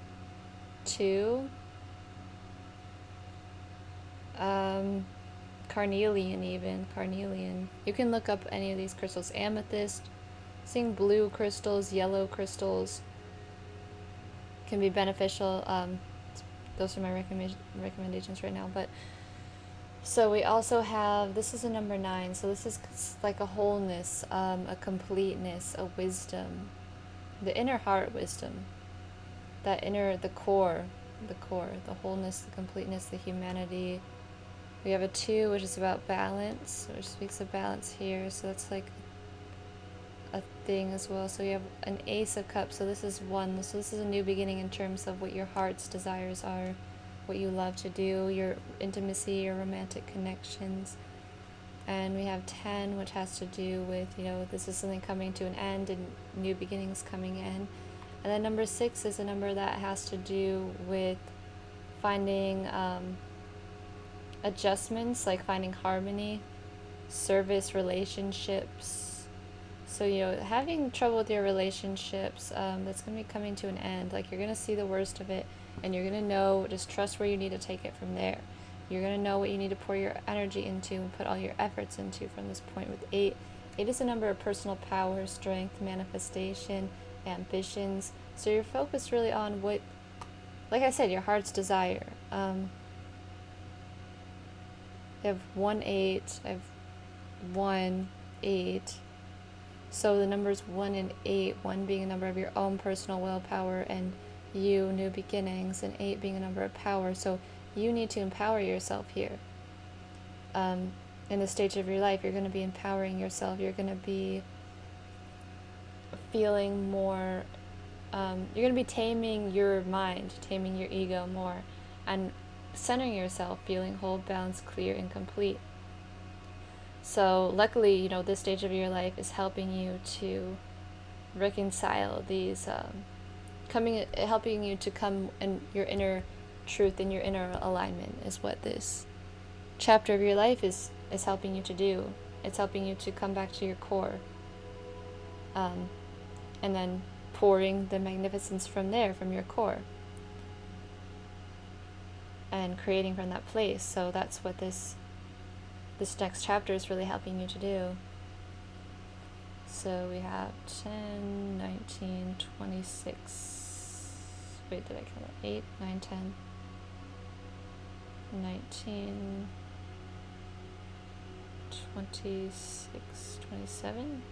too. Carnelian even. Carnelian. You can look up any of these crystals. Amethyst. Seeing blue crystals, yellow crystals can be beneficial. Those are my recommendations right now. But so we also have, this is a number 9, so this is like a wholeness, a completeness, a wisdom, the inner heart wisdom, the core, the wholeness, the completeness, the humanity. We have a 2, which is about balance, which speaks of balance here, so that's like a thing as well. So you have an Ace of Cups, so this is 1, so this is a new beginning in terms of what your heart's desires are, what you love to do, your intimacy, your romantic connections. And we have 10, which has to do with, this is something coming to an end and new beginnings coming in. And then number 6 is a number that has to do with finding adjustments, like finding harmony, service relationships. So, having trouble with your relationships, that's going to be coming to an end. Like, you're going to see the worst of it, and you're going to know, just trust where you need to take it from there. You're going to know what you need to pour your energy into and put all your efforts into from this point with 8. 8 is a number of personal power, strength, manifestation, ambitions. So you're focused really on what, like I said, your heart's desire. I have 1, 8. I have 1, 8. So the numbers 1 and 8, 1 being a number of your own personal willpower and you, new beginnings, and 8 being a number of power. So you need to empower yourself here. In this stage of your life, you're going to be empowering yourself. You're going to be feeling more, you're going to be taming your mind, taming your ego more, and centering yourself, feeling whole, balanced, clear, and complete. So luckily, this stage of your life is helping you to reconcile these, helping you to come in your inner truth and your inner alignment is what this chapter of your life is helping you to do. It's helping you to come back to your core, and then pouring the magnificence from there, from your core, and creating from that place. So that's what this next chapter is really helping you to do. So we have 10, 19, 26. Wait, did I count it? 8, 9, 10, 19, 26, 27.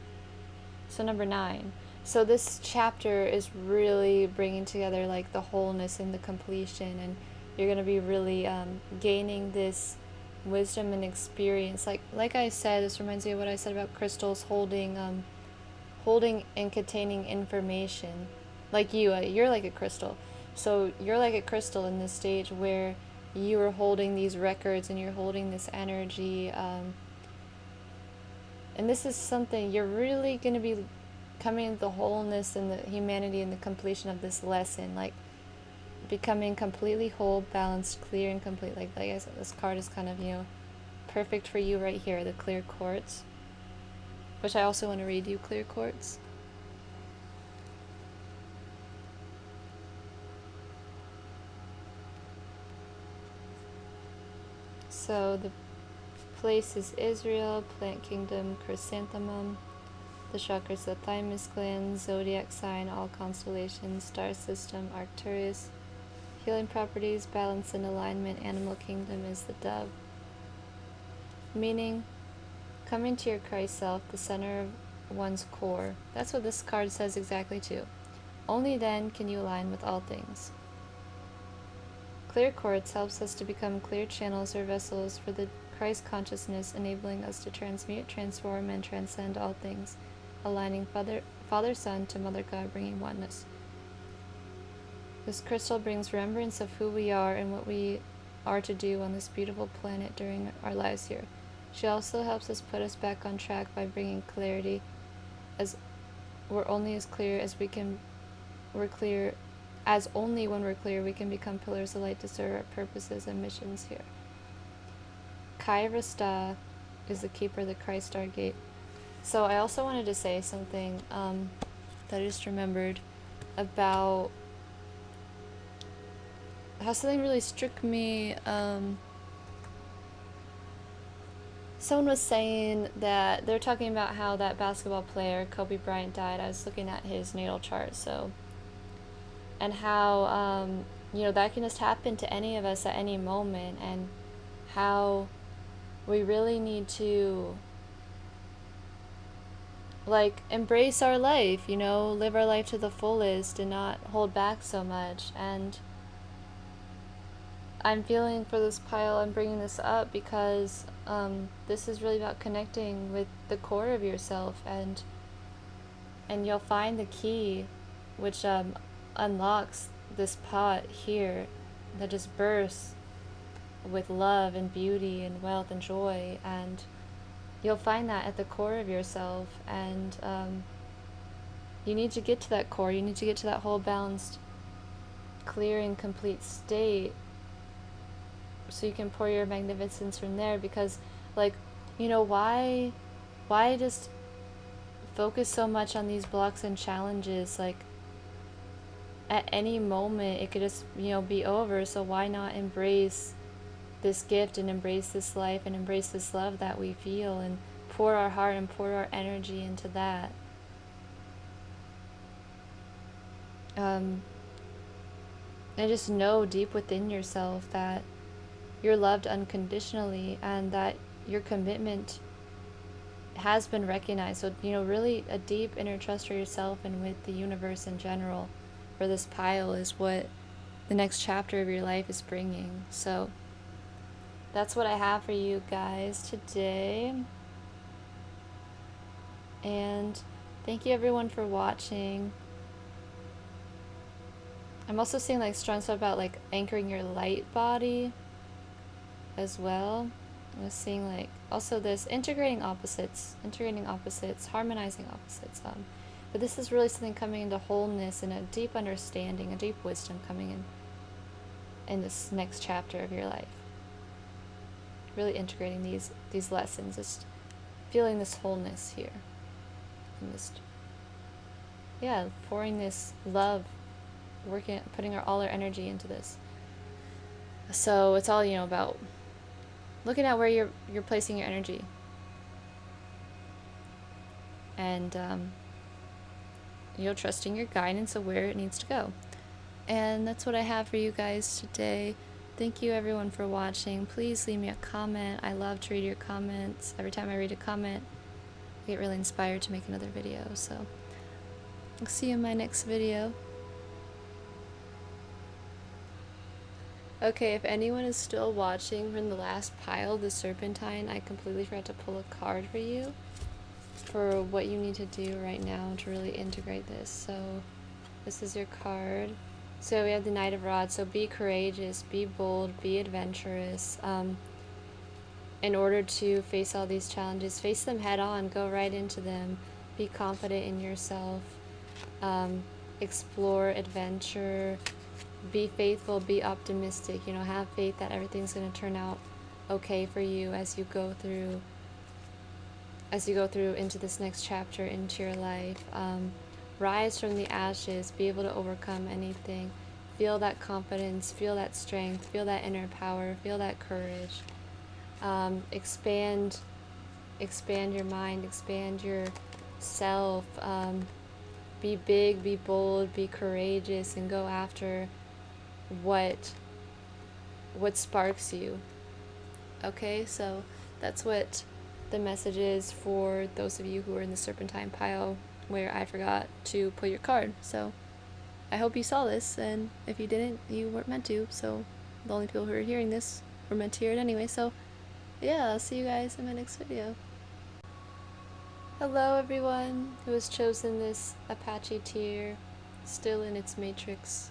So number 9. So this chapter is really bringing together like the wholeness and the completion, and you're going to be really gaining this wisdom and experience. Like I said, this reminds me of what I said about crystals holding and containing information. Like you're like a crystal. So you're like a crystal in this stage where you are holding these records and you're holding this energy. And this is something you're really going to be coming to the wholeness and the humanity and the completion of this lesson. Like becoming completely whole, balanced, clear, and complete. Like I said, this card is kind of, perfect for you right here, the clear quartz. Which I also want to read you clear quartz. So the place is Israel, plant kingdom, chrysanthemum. The chakras, the thymus gland, zodiac sign, all constellations, star system, Arcturus. Healing properties, balance and alignment, animal kingdom is the dove. Meaning, coming to your Christ self, the center of one's core. That's what this card says exactly too. Only then can you align with all things. Clear quartz helps us to become clear channels or vessels for the Christ consciousness, enabling us to transmute, transform, and transcend all things, aligning Father, Son to Mother God, bringing oneness. This crystal brings remembrance of who we are and what we are to do on this beautiful planet during our lives here. She also helps us put us back on track by bringing clarity, as we're only as clear as we can. As only when we're clear we can become pillars of light to serve our purposes and missions here. Kairasta is the keeper of the Christ Star Gate. So I also wanted to say something that I just remembered about how something really struck me. Someone was saying that they're talking about how that basketball player Kobe Bryant died. I was looking at his natal chart, and how that can just happen to any of us at any moment, and how we really need to embrace our life, live our life to the fullest and not hold back so much. And I'm feeling for this pile, I'm bringing this up because this is really about connecting with the core of yourself, and you'll find the key which unlocks this pot here that just bursts with love and beauty and wealth and joy, and you'll find that at the core of yourself. And you need to get to that core, you need to get to that whole balanced, clear and complete state so you can pour your magnificence from there. Because, like, why just focus so much on these blocks and challenges? Like, at any moment it could just, be over. So why not embrace this gift and embrace this life and embrace this love that we feel, and pour our heart and pour our energy into that. And just know deep within yourself that you're loved unconditionally and that your commitment has been recognized. So, really a deep inner trust for yourself and with the universe in general for this pile is what the next chapter of your life is bringing. So that's what I have for you guys today. And thank you everyone for watching. I'm also seeing like strong stuff about like anchoring your light body as well. I was seeing like also this integrating opposites, harmonizing opposites. But this is really something coming into wholeness and a deep understanding, a deep wisdom coming in this next chapter of your life. Really integrating these lessons, just feeling this wholeness here, and just pouring this love, putting all our energy into this. So it's all about looking at where you're placing your energy, and trusting your guidance of where it needs to go. And that's what I have for you guys today. Thank you everyone for watching. Please leave me a comment. I love to read your comments. Every time I read a comment, I get really inspired to make another video. So I'll see you in my next video. Okay, if anyone is still watching from the last pile, the Serpentine, I completely forgot to pull a card for you for what you need to do right now to really integrate this. So this is your card. So we have the Knight of Rods. So be courageous, be bold, be adventurous. In order to face all these challenges, face them head on, go right into them. Be confident in yourself. Explore, adventure. Be faithful, be optimistic. Have faith that everything's going to turn out okay for you as you go through into this next chapter into your life. Rise from the ashes, be able to overcome anything. Feel that confidence, feel that strength, feel that inner power, feel that courage. Expand your mind, expand yourself. Be big, be bold, be courageous, and go after what sparks you. Okay, so that's what the message is for those of you who are in the Serpentine pile where I forgot to put your card. So I hope you saw this, and if you didn't, you weren't meant to. So the only people who are hearing this were meant to hear it anyway. So yeah, I'll see you guys in my next video. Hello everyone who has chosen this Apache tier, still in its matrix.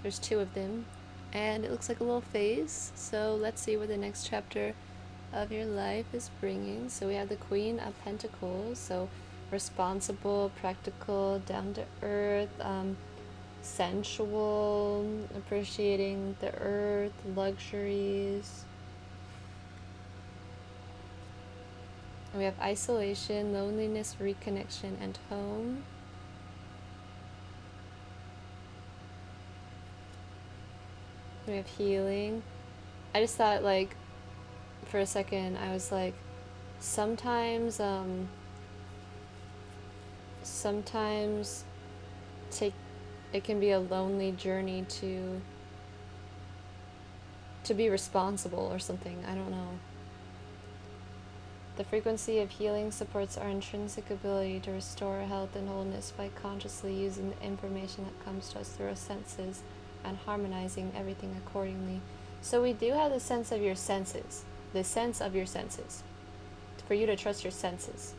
There's 2 of them, and it looks like a little phase. So let's see what the next chapter of your life is bringing. So we have the Queen of Pentacles. So responsible, practical, down to earth, sensual, appreciating the earth, luxuries. We have isolation, loneliness, reconnection, and home. We have healing. I just thought, like, for a second, I was like, sometimes it can be a lonely journey to be responsible or something. I don't know. The frequency of healing supports our intrinsic ability to restore health and wholeness by consciously using the information that comes to us through our senses and harmonizing everything accordingly. So we do have the sense of your senses. The sense of your senses. For you to trust your senses.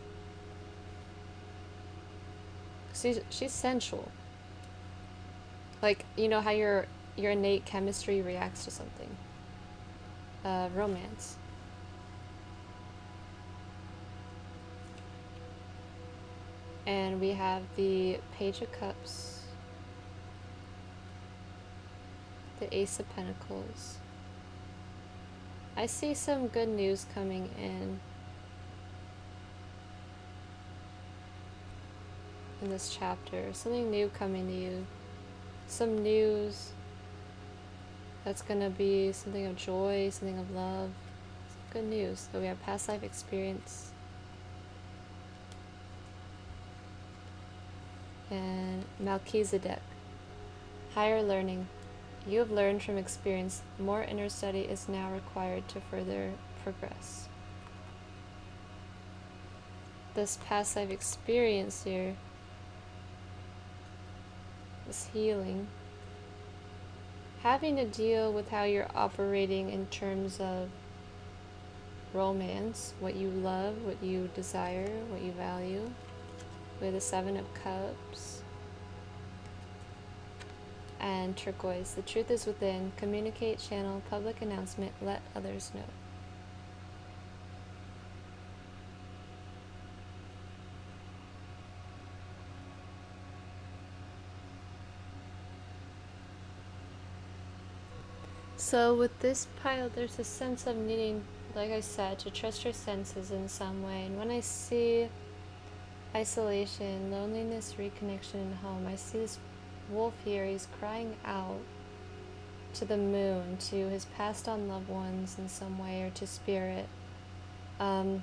She's sensual. Like, how your innate chemistry reacts to something. Romance. And we have the Page of Cups, the Ace of Pentacles, I see some good news coming in this chapter. Something new coming to you. Some news that's going to be something of joy, something of love. Good news. So we have past life experience. And Melchizedek. Higher learning. You have learned from experience. More inner study is now required to further progress. This past life experience here, this healing, having to deal with how you're operating in terms of romance, what you love, what you desire, what you value, with the Seven of Cups, and turquoise. The truth is within. Communicate, channel, public announcement, let others know. So with this pile, there's a sense of needing, like I said, to trust your senses in some way. And when I see isolation, loneliness, reconnection, and home, I see this wolf here. He's crying out to the moon, to his passed on loved ones in some way, or to spirit. And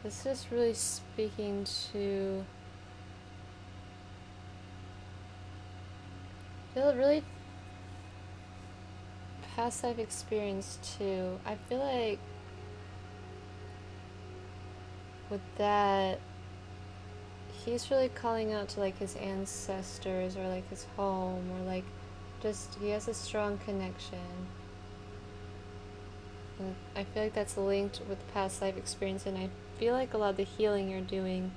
this is really speaking to feel really past life experience too. I feel like with that, he's really calling out to like his ancestors or like his home, or like just he has a strong connection. And I feel like that's linked with past life experience, and I feel like a lot of the healing you're doing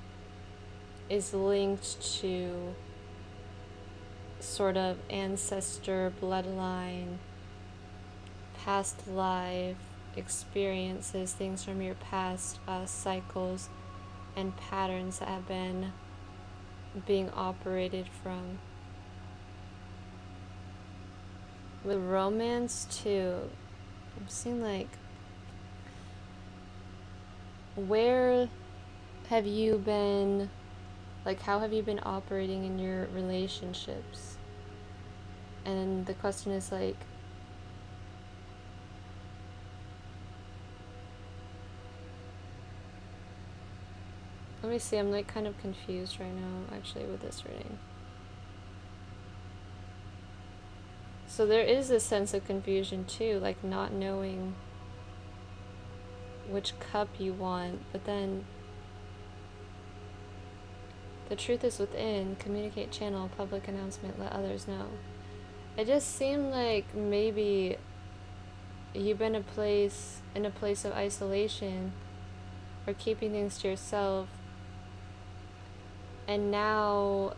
is linked to sort of ancestor, bloodline, past life experiences, things from your past cycles and patterns that have been being operated from. With romance too, I'm seeing like, where have you been, like how have you been operating in your relationships? And the question is like, let me see, I'm like kind of confused right now actually with this reading. So there is a sense of confusion too, like not knowing which cup you want, but then the truth is within. Communicate, channel, public announcement, let others know. It just seemed like maybe you've been in a place of isolation or keeping things to yourself, and now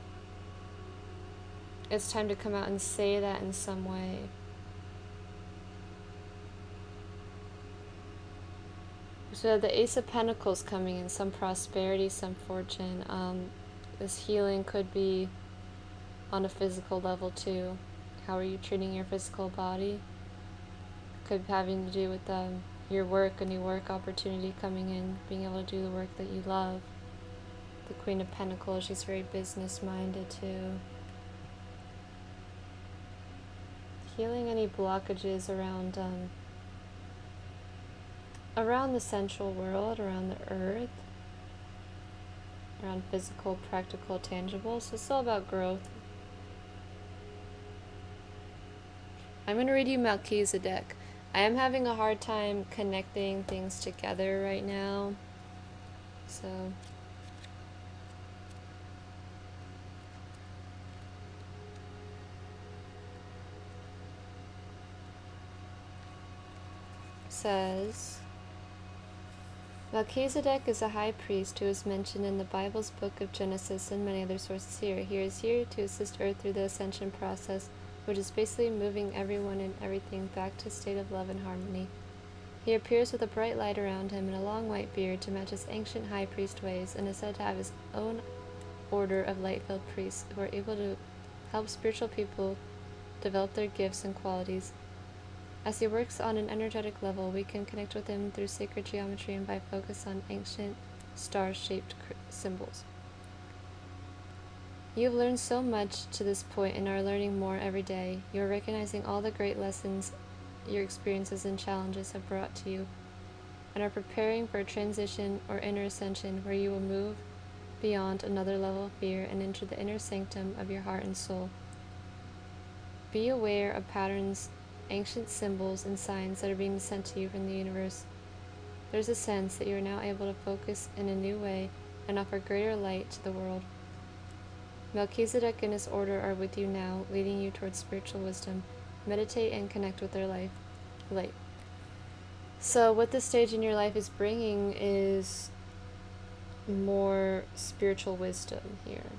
it's time to come out and say that in some way. So the Ace of Pentacles coming in, some prosperity, some fortune. This healing could be on a physical level too. How are you treating your physical body? Could be having to do with your work, a new work opportunity coming in, being able to do the work that you love. The Queen of Pentacles, she's very business minded too. Healing any blockages around the sensual world, around the earth, around physical, practical, tangible. So it's all about growth. I'm going to read you Melchizedek. I am having a hard time connecting things together right now. So says, Melchizedek is a high priest who is mentioned in the Bible's book of Genesis and many other sources here. He is here to assist Earth through the Ascension process, which is basically moving everyone and everything back to a state of love and harmony. He appears with a bright light around him and a long white beard to match his ancient high priest ways, and is said to have his own order of light-filled priests who are able to help spiritual people develop their gifts and qualities. As he works on an energetic level, we can connect with him through sacred geometry and by focus on ancient star-shaped symbols. You have learned so much to this point and are learning more every day. You are recognizing all the great lessons your experiences and challenges have brought to you, and are preparing for a transition or inner ascension where you will move beyond another level of fear and enter the inner sanctum of your heart and soul. Be aware of patterns, ancient symbols, and signs that are being sent to you from the universe. There's a sense that you are now able to focus in a new way and offer greater light to the world. Melchizedek and his order are with you now, leading you towards spiritual wisdom. Meditate and connect with their light. So what this stage in your life is bringing is more spiritual wisdom here.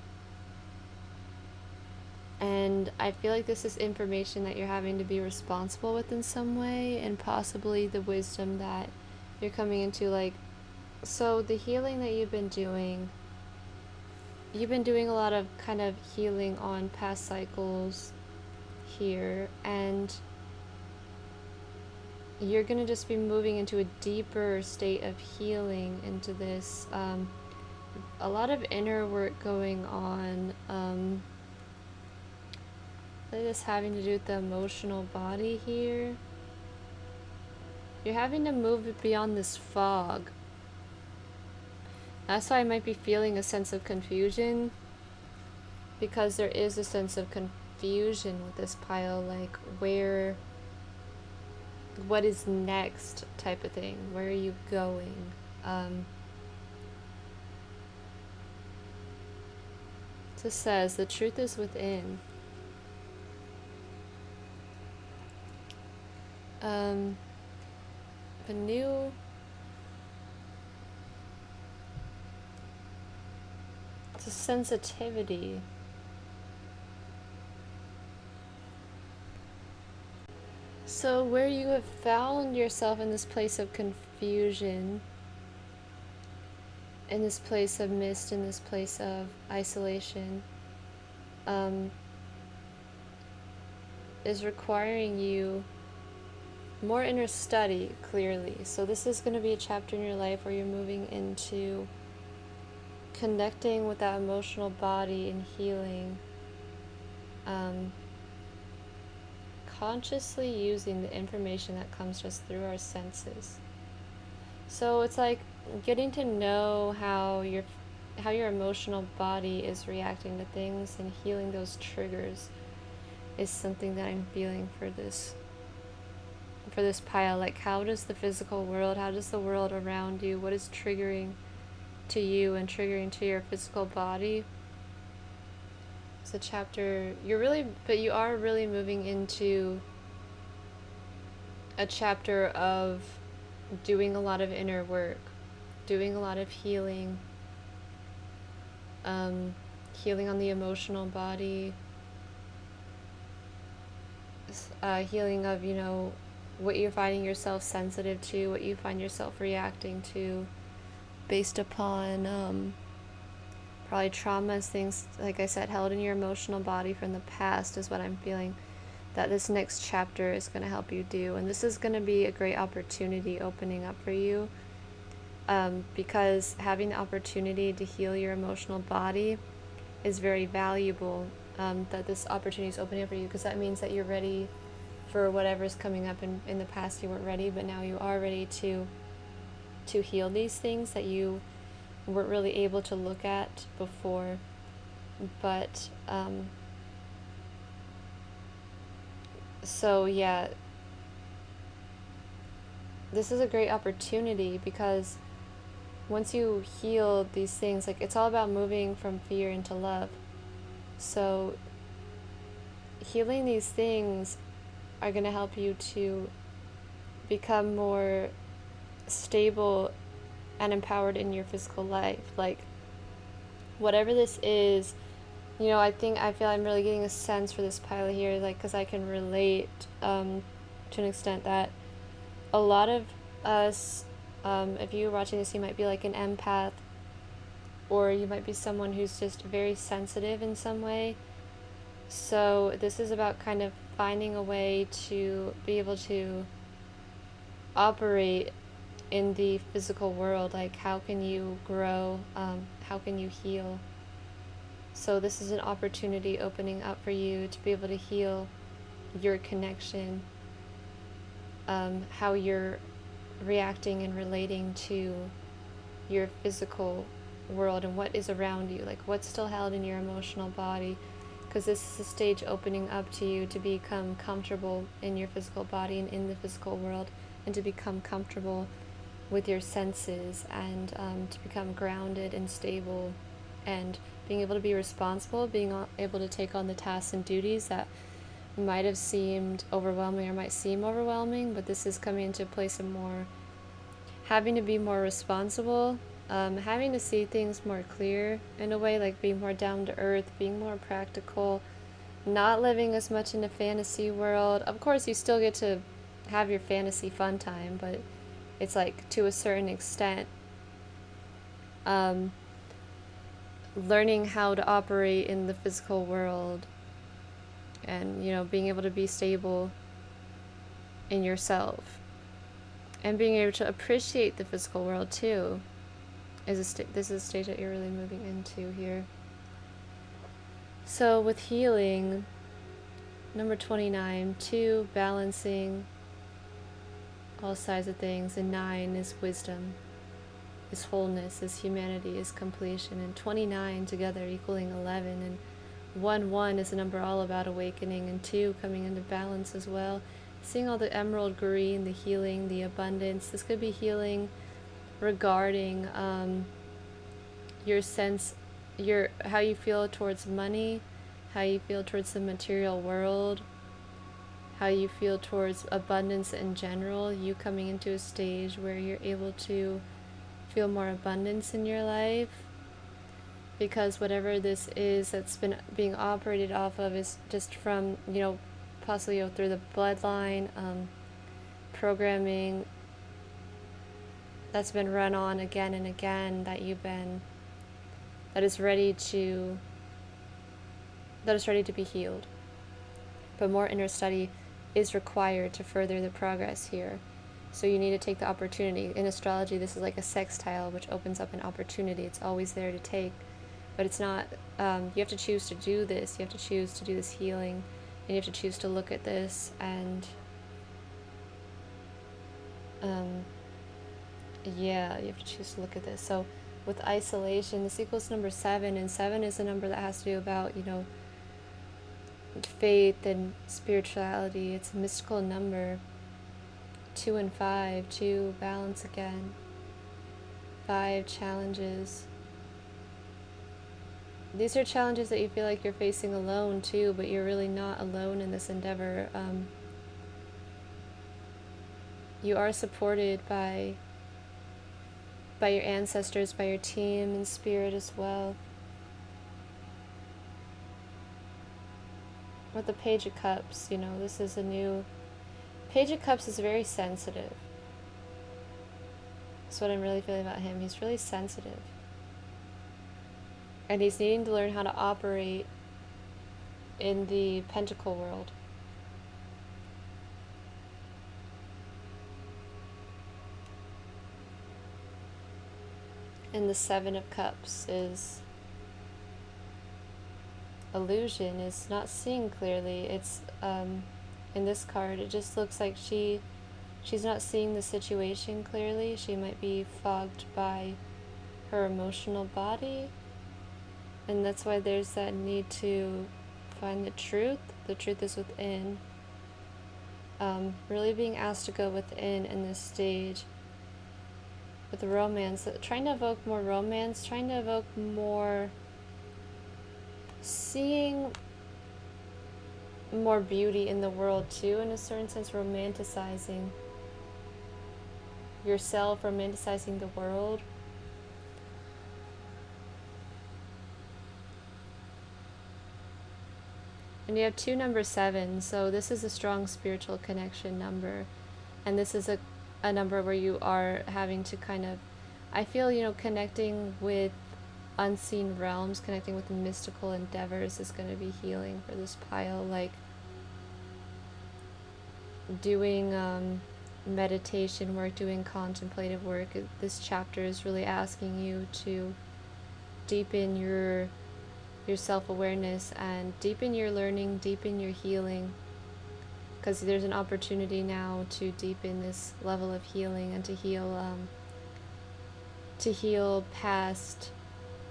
And I feel like this is information that you're having to be responsible with in some way, and possibly the wisdom that you're coming into, like, so the healing that you've been doing a lot of kind of healing on past cycles here, and you're going to just be moving into a deeper state of healing into this. A lot of inner work going on. This having to do with the emotional body here. You're having to move beyond this fog. That's why I might be feeling a sense of confusion, because there is a sense of confusion with this pile, like what is next type of thing. Where are you going? It says the truth is within. The new it's a sensitivity. So where you have found yourself in this place of confusion, in this place of mist, in this place of isolation, is requiring you more inner study, clearly. So this is going to be a chapter in your life where you're moving into connecting with that emotional body and healing, consciously using the information that comes just through our senses. So it's like getting to know how your emotional body is reacting to things, and healing those triggers is something that I'm feeling for this pile. Like, how does the physical world, how does the world around you, what is triggering to you and triggering to your physical body? It's a chapter you are really moving into a chapter of doing a lot of inner work, doing a lot of healing, healing on the emotional body, healing of, what you're finding yourself sensitive to, what you find yourself reacting to based upon probably traumas, things, like I said, held in your emotional body from the past is what I'm feeling that this next chapter is going to help you do. And this is going to be a great opportunity opening up for you, because having the opportunity to heal your emotional body is very valuable, that this opportunity is opening up for you, because that means that you're ready for whatever's coming up. In the past you weren't ready, but now you are ready to heal these things that you weren't really able to look at before. But so yeah, this is a great opportunity, because once you heal these things, like, it's all about moving from fear into love. So healing these things are going to help you to become more stable and empowered in your physical life. Like, whatever this is, I feel I'm really getting a sense for this pile here, like, because I can relate to an extent that a lot of us, if you're watching this, you might be like an empath, or you might be someone who's just very sensitive in some way. So this is about kind of finding a way to be able to operate in the physical world. Like, how can you grow? How can you heal? So this is an opportunity opening up for you to be able to heal your connection, how you're reacting and relating to your physical world and what is around you, like what's still held in your emotional body, because this is a stage opening up to you to become comfortable in your physical body and in the physical world, and to become comfortable with your senses, and to become grounded and stable, and being able to be responsible, being able to take on the tasks and duties that might have seemed overwhelming or might seem overwhelming, but this is coming into a place of more having to be more responsible, having to see things more clear in a way, like being more down to earth, being more practical, not living as much in a fantasy world. Of course, you still get to have your fantasy fun time, but it's like to a certain extent. Learning how to operate in the physical world, and being able to be stable in yourself, and being able to appreciate the physical world too this is a stage that you're really moving into here. So with healing, number 29, 2, balancing all sides of things, and 9 is wisdom, is wholeness, is humanity, is completion, and 29 together equaling 11, and 1 is a number all about awakening, and 2 coming into balance as well. Seeing all the emerald green, the healing, the abundance. This could be healing regarding your sense, how you feel towards money, how you feel towards the material world, how you feel towards abundance in general. You coming into a stage where you're able to feel more abundance in your life, because whatever this is that's been being operated off of is just from, possibly through the bloodline, programming that's been run on again and again, that is ready to be healed. But more inner study is required to further the progress here. So you need to take the opportunity. In astrology, this is like a sextile, which opens up an opportunity. It's always there to take, but it's not, you have to choose to do this. You have to choose to do this healing, and you have to choose to look at this, and you have to choose to look at this. So with isolation, this equals number 7, and 7 is a number that has to do about, faith and spirituality. It's a mystical number. 2 and 5, 2, balance again. 5, challenges. These are challenges that you feel like you're facing alone too, but you're really not alone in this endeavor. You are supported by your ancestors, by your team and spirit as well. With the Page of Cups, this is a new... Page of Cups is very sensitive. That's what I'm really feeling about him. He's really sensitive. And he's needing to learn how to operate in the Pentacle world. And the 7 of Cups is illusion, is not seeing clearly. It's in this card, it just looks like she's not seeing the situation clearly. She might be fogged by her emotional body, and that's why there's that need to find the truth. The truth is within. Really being asked to go within in this stage. With the romance, trying to evoke more romance, trying to evoke more seeing more beauty in the world too, in a certain sense, romanticizing yourself, romanticizing the world. And you have 2 number 7, so this is a strong spiritual connection number, and this is a number where you are having to kind of, I feel, connecting with unseen realms, connecting with mystical endeavors is going to be healing for this pile. Like, doing meditation work, doing contemplative work, this chapter is really asking you to deepen your self-awareness and deepen your learning, deepen your healing, because there's an opportunity now to deepen this level of healing and to heal past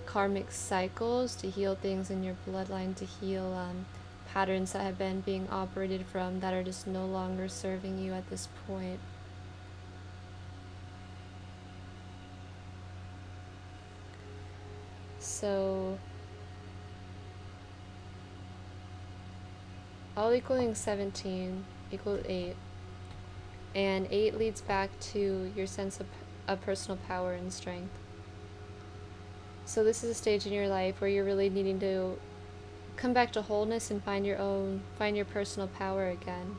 karmic cycles, to heal things in your bloodline, to heal patterns that have been being operated from that are just no longer serving you at this point. So all equaling 17 equals 8, and 8 leads back to your sense of personal power and strength. So this is a stage in your life where you're really needing to come back to wholeness and find your personal power again.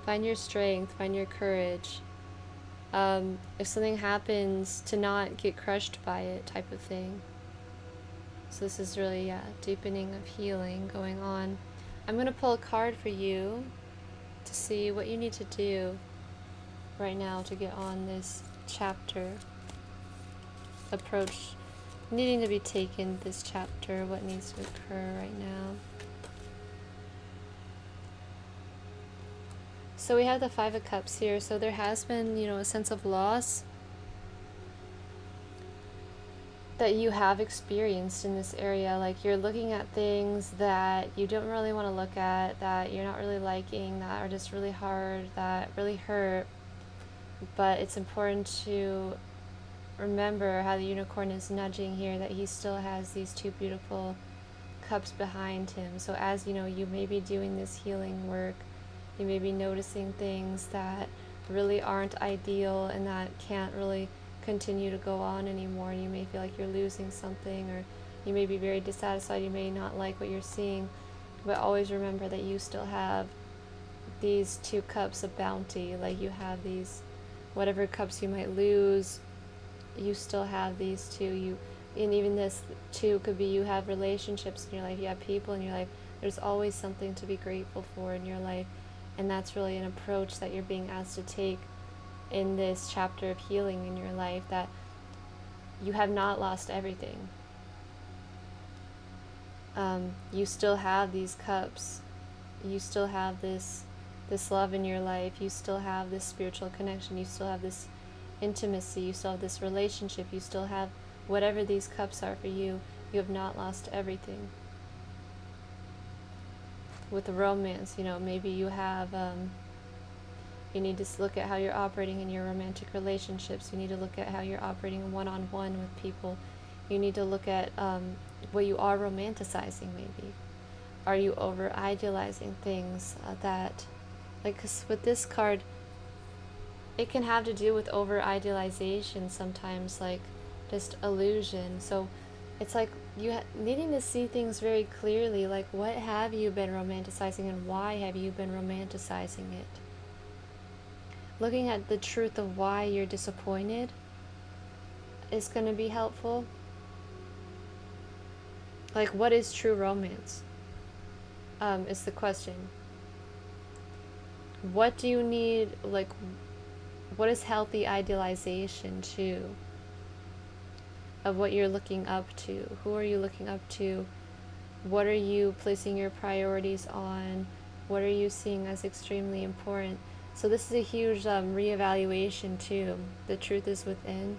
Find your strength, find your courage. If something happens, to not get crushed by it, type of thing. So this is really deepening of healing going on. I'm going to pull a card for you to see what you need to do right now to get on this chapter. Approach needing to be taken this chapter, what needs to occur right now. So we have the 5 of Cups here, so there has been, a sense of loss that you have experienced in this area. Like, you're looking at things that you don't really want to look at, that you're not really liking, that are just really hard, that really hurt. But it's important to remember how the unicorn is nudging here, that he still has these 2 beautiful cups behind him. So as you may be doing this healing work, you may be noticing things that really aren't ideal and that can't really continue to go on anymore, and you may feel like you're losing something, or you may be very dissatisfied, you may not like what you're seeing, but always remember that you still have these 2 cups of bounty. Like, you have these, whatever cups you might lose, you still have these 2. And even this 2 could be, you have relationships in your life, you have people in your life. There's always something to be grateful for in your life, and that's really an approach that you're being asked to take in this chapter of healing in your life, that you have not lost everything. You still have these cups, you still have this love in your life, you still have this spiritual connection, you still have this intimacy, you still have this relationship, you still have whatever these cups are for you. You have not lost everything. With romance, maybe you have you need to look at how you're operating in your romantic relationships. You need to look at how you're operating one-on-one with people. You need to look at what you are romanticizing, maybe. Are you over-idealizing things that, like, 'cause with this card, it can have to do with over-idealization sometimes, like just illusion. So it's like you needing to see things very clearly, like, what have you been romanticizing and why have you been romanticizing it? Looking at the truth of why you're disappointed is going to be helpful. Like, what is true romance? Is the question. What do you need, like, what is healthy idealization too of what you're looking up to? Who are you looking up to? What are you placing your priorities on? What are you seeing as extremely important? So this is a huge reevaluation too. The truth is within.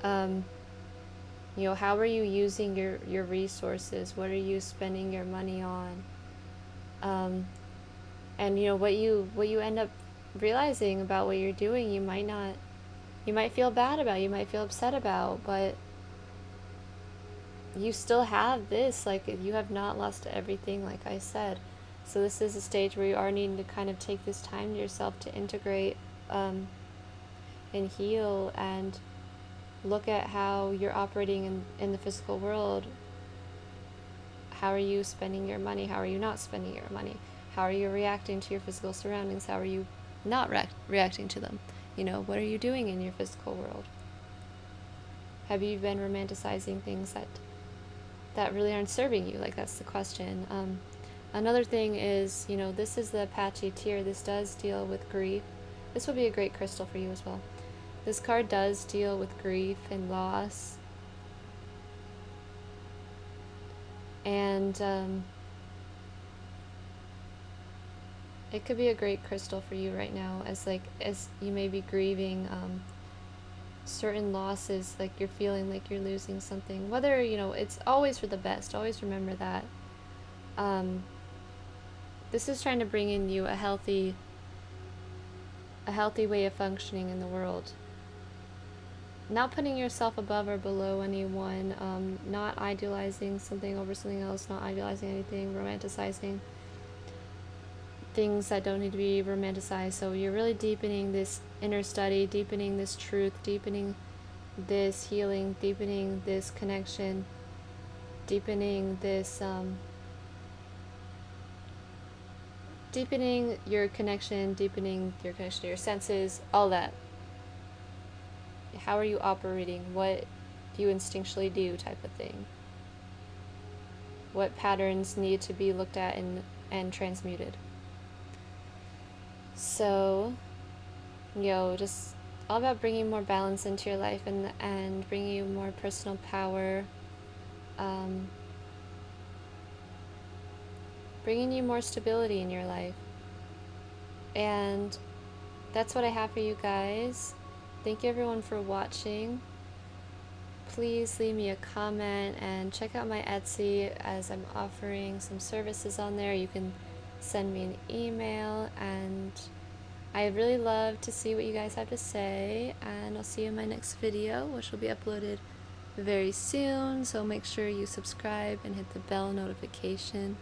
How are you using your resources? What are you spending your money on? And what you end up realizing about what you're doing, you might feel bad about, you might feel upset about, but you still have this, like, you have not lost everything, like I said. So this is a stage where you are needing to kind of take this time to yourself to integrate and heal, and look at how you're operating in the physical world. How are you spending your money? How are you not spending your money? How are you reacting to your physical surroundings? How are you not reacting to them? What are you doing in your physical world? Have you been romanticizing things that really aren't serving you? Like, that's the question. Another thing is, you know, this is the Apache tier. This does deal with grief. This would be a great crystal for you as well. This card does deal with grief and loss. And it could be a great crystal for you right now, as you may be grieving certain losses, like you're feeling like you're losing something. Whether, you know, it's always for the best. Always remember that. This is trying to bring in you a healthy way of functioning in the world. Not putting yourself above or below anyone, not idealizing something over something else, not idealizing anything, romanticizing things that don't need to be romanticized. So you're really deepening this inner study, deepening this truth, deepening this healing, deepening this connection, deepening this, deepening your connection to your senses, all that. How are you operating? What do you instinctually do, type of thing? What patterns need to be looked at and transmuted? So, you know, just all about bringing more balance into your life and bringing you more personal power, bringing you more stability in your life. And that's what I have for you guys. Thank you everyone for watching. Please leave me a comment and check out my Etsy, as I'm offering some services on there. You can send me an email, and I really love to see what you guys have to say. And I'll see you in my next video, which will be uploaded very soon. So make sure you subscribe and hit the bell notification.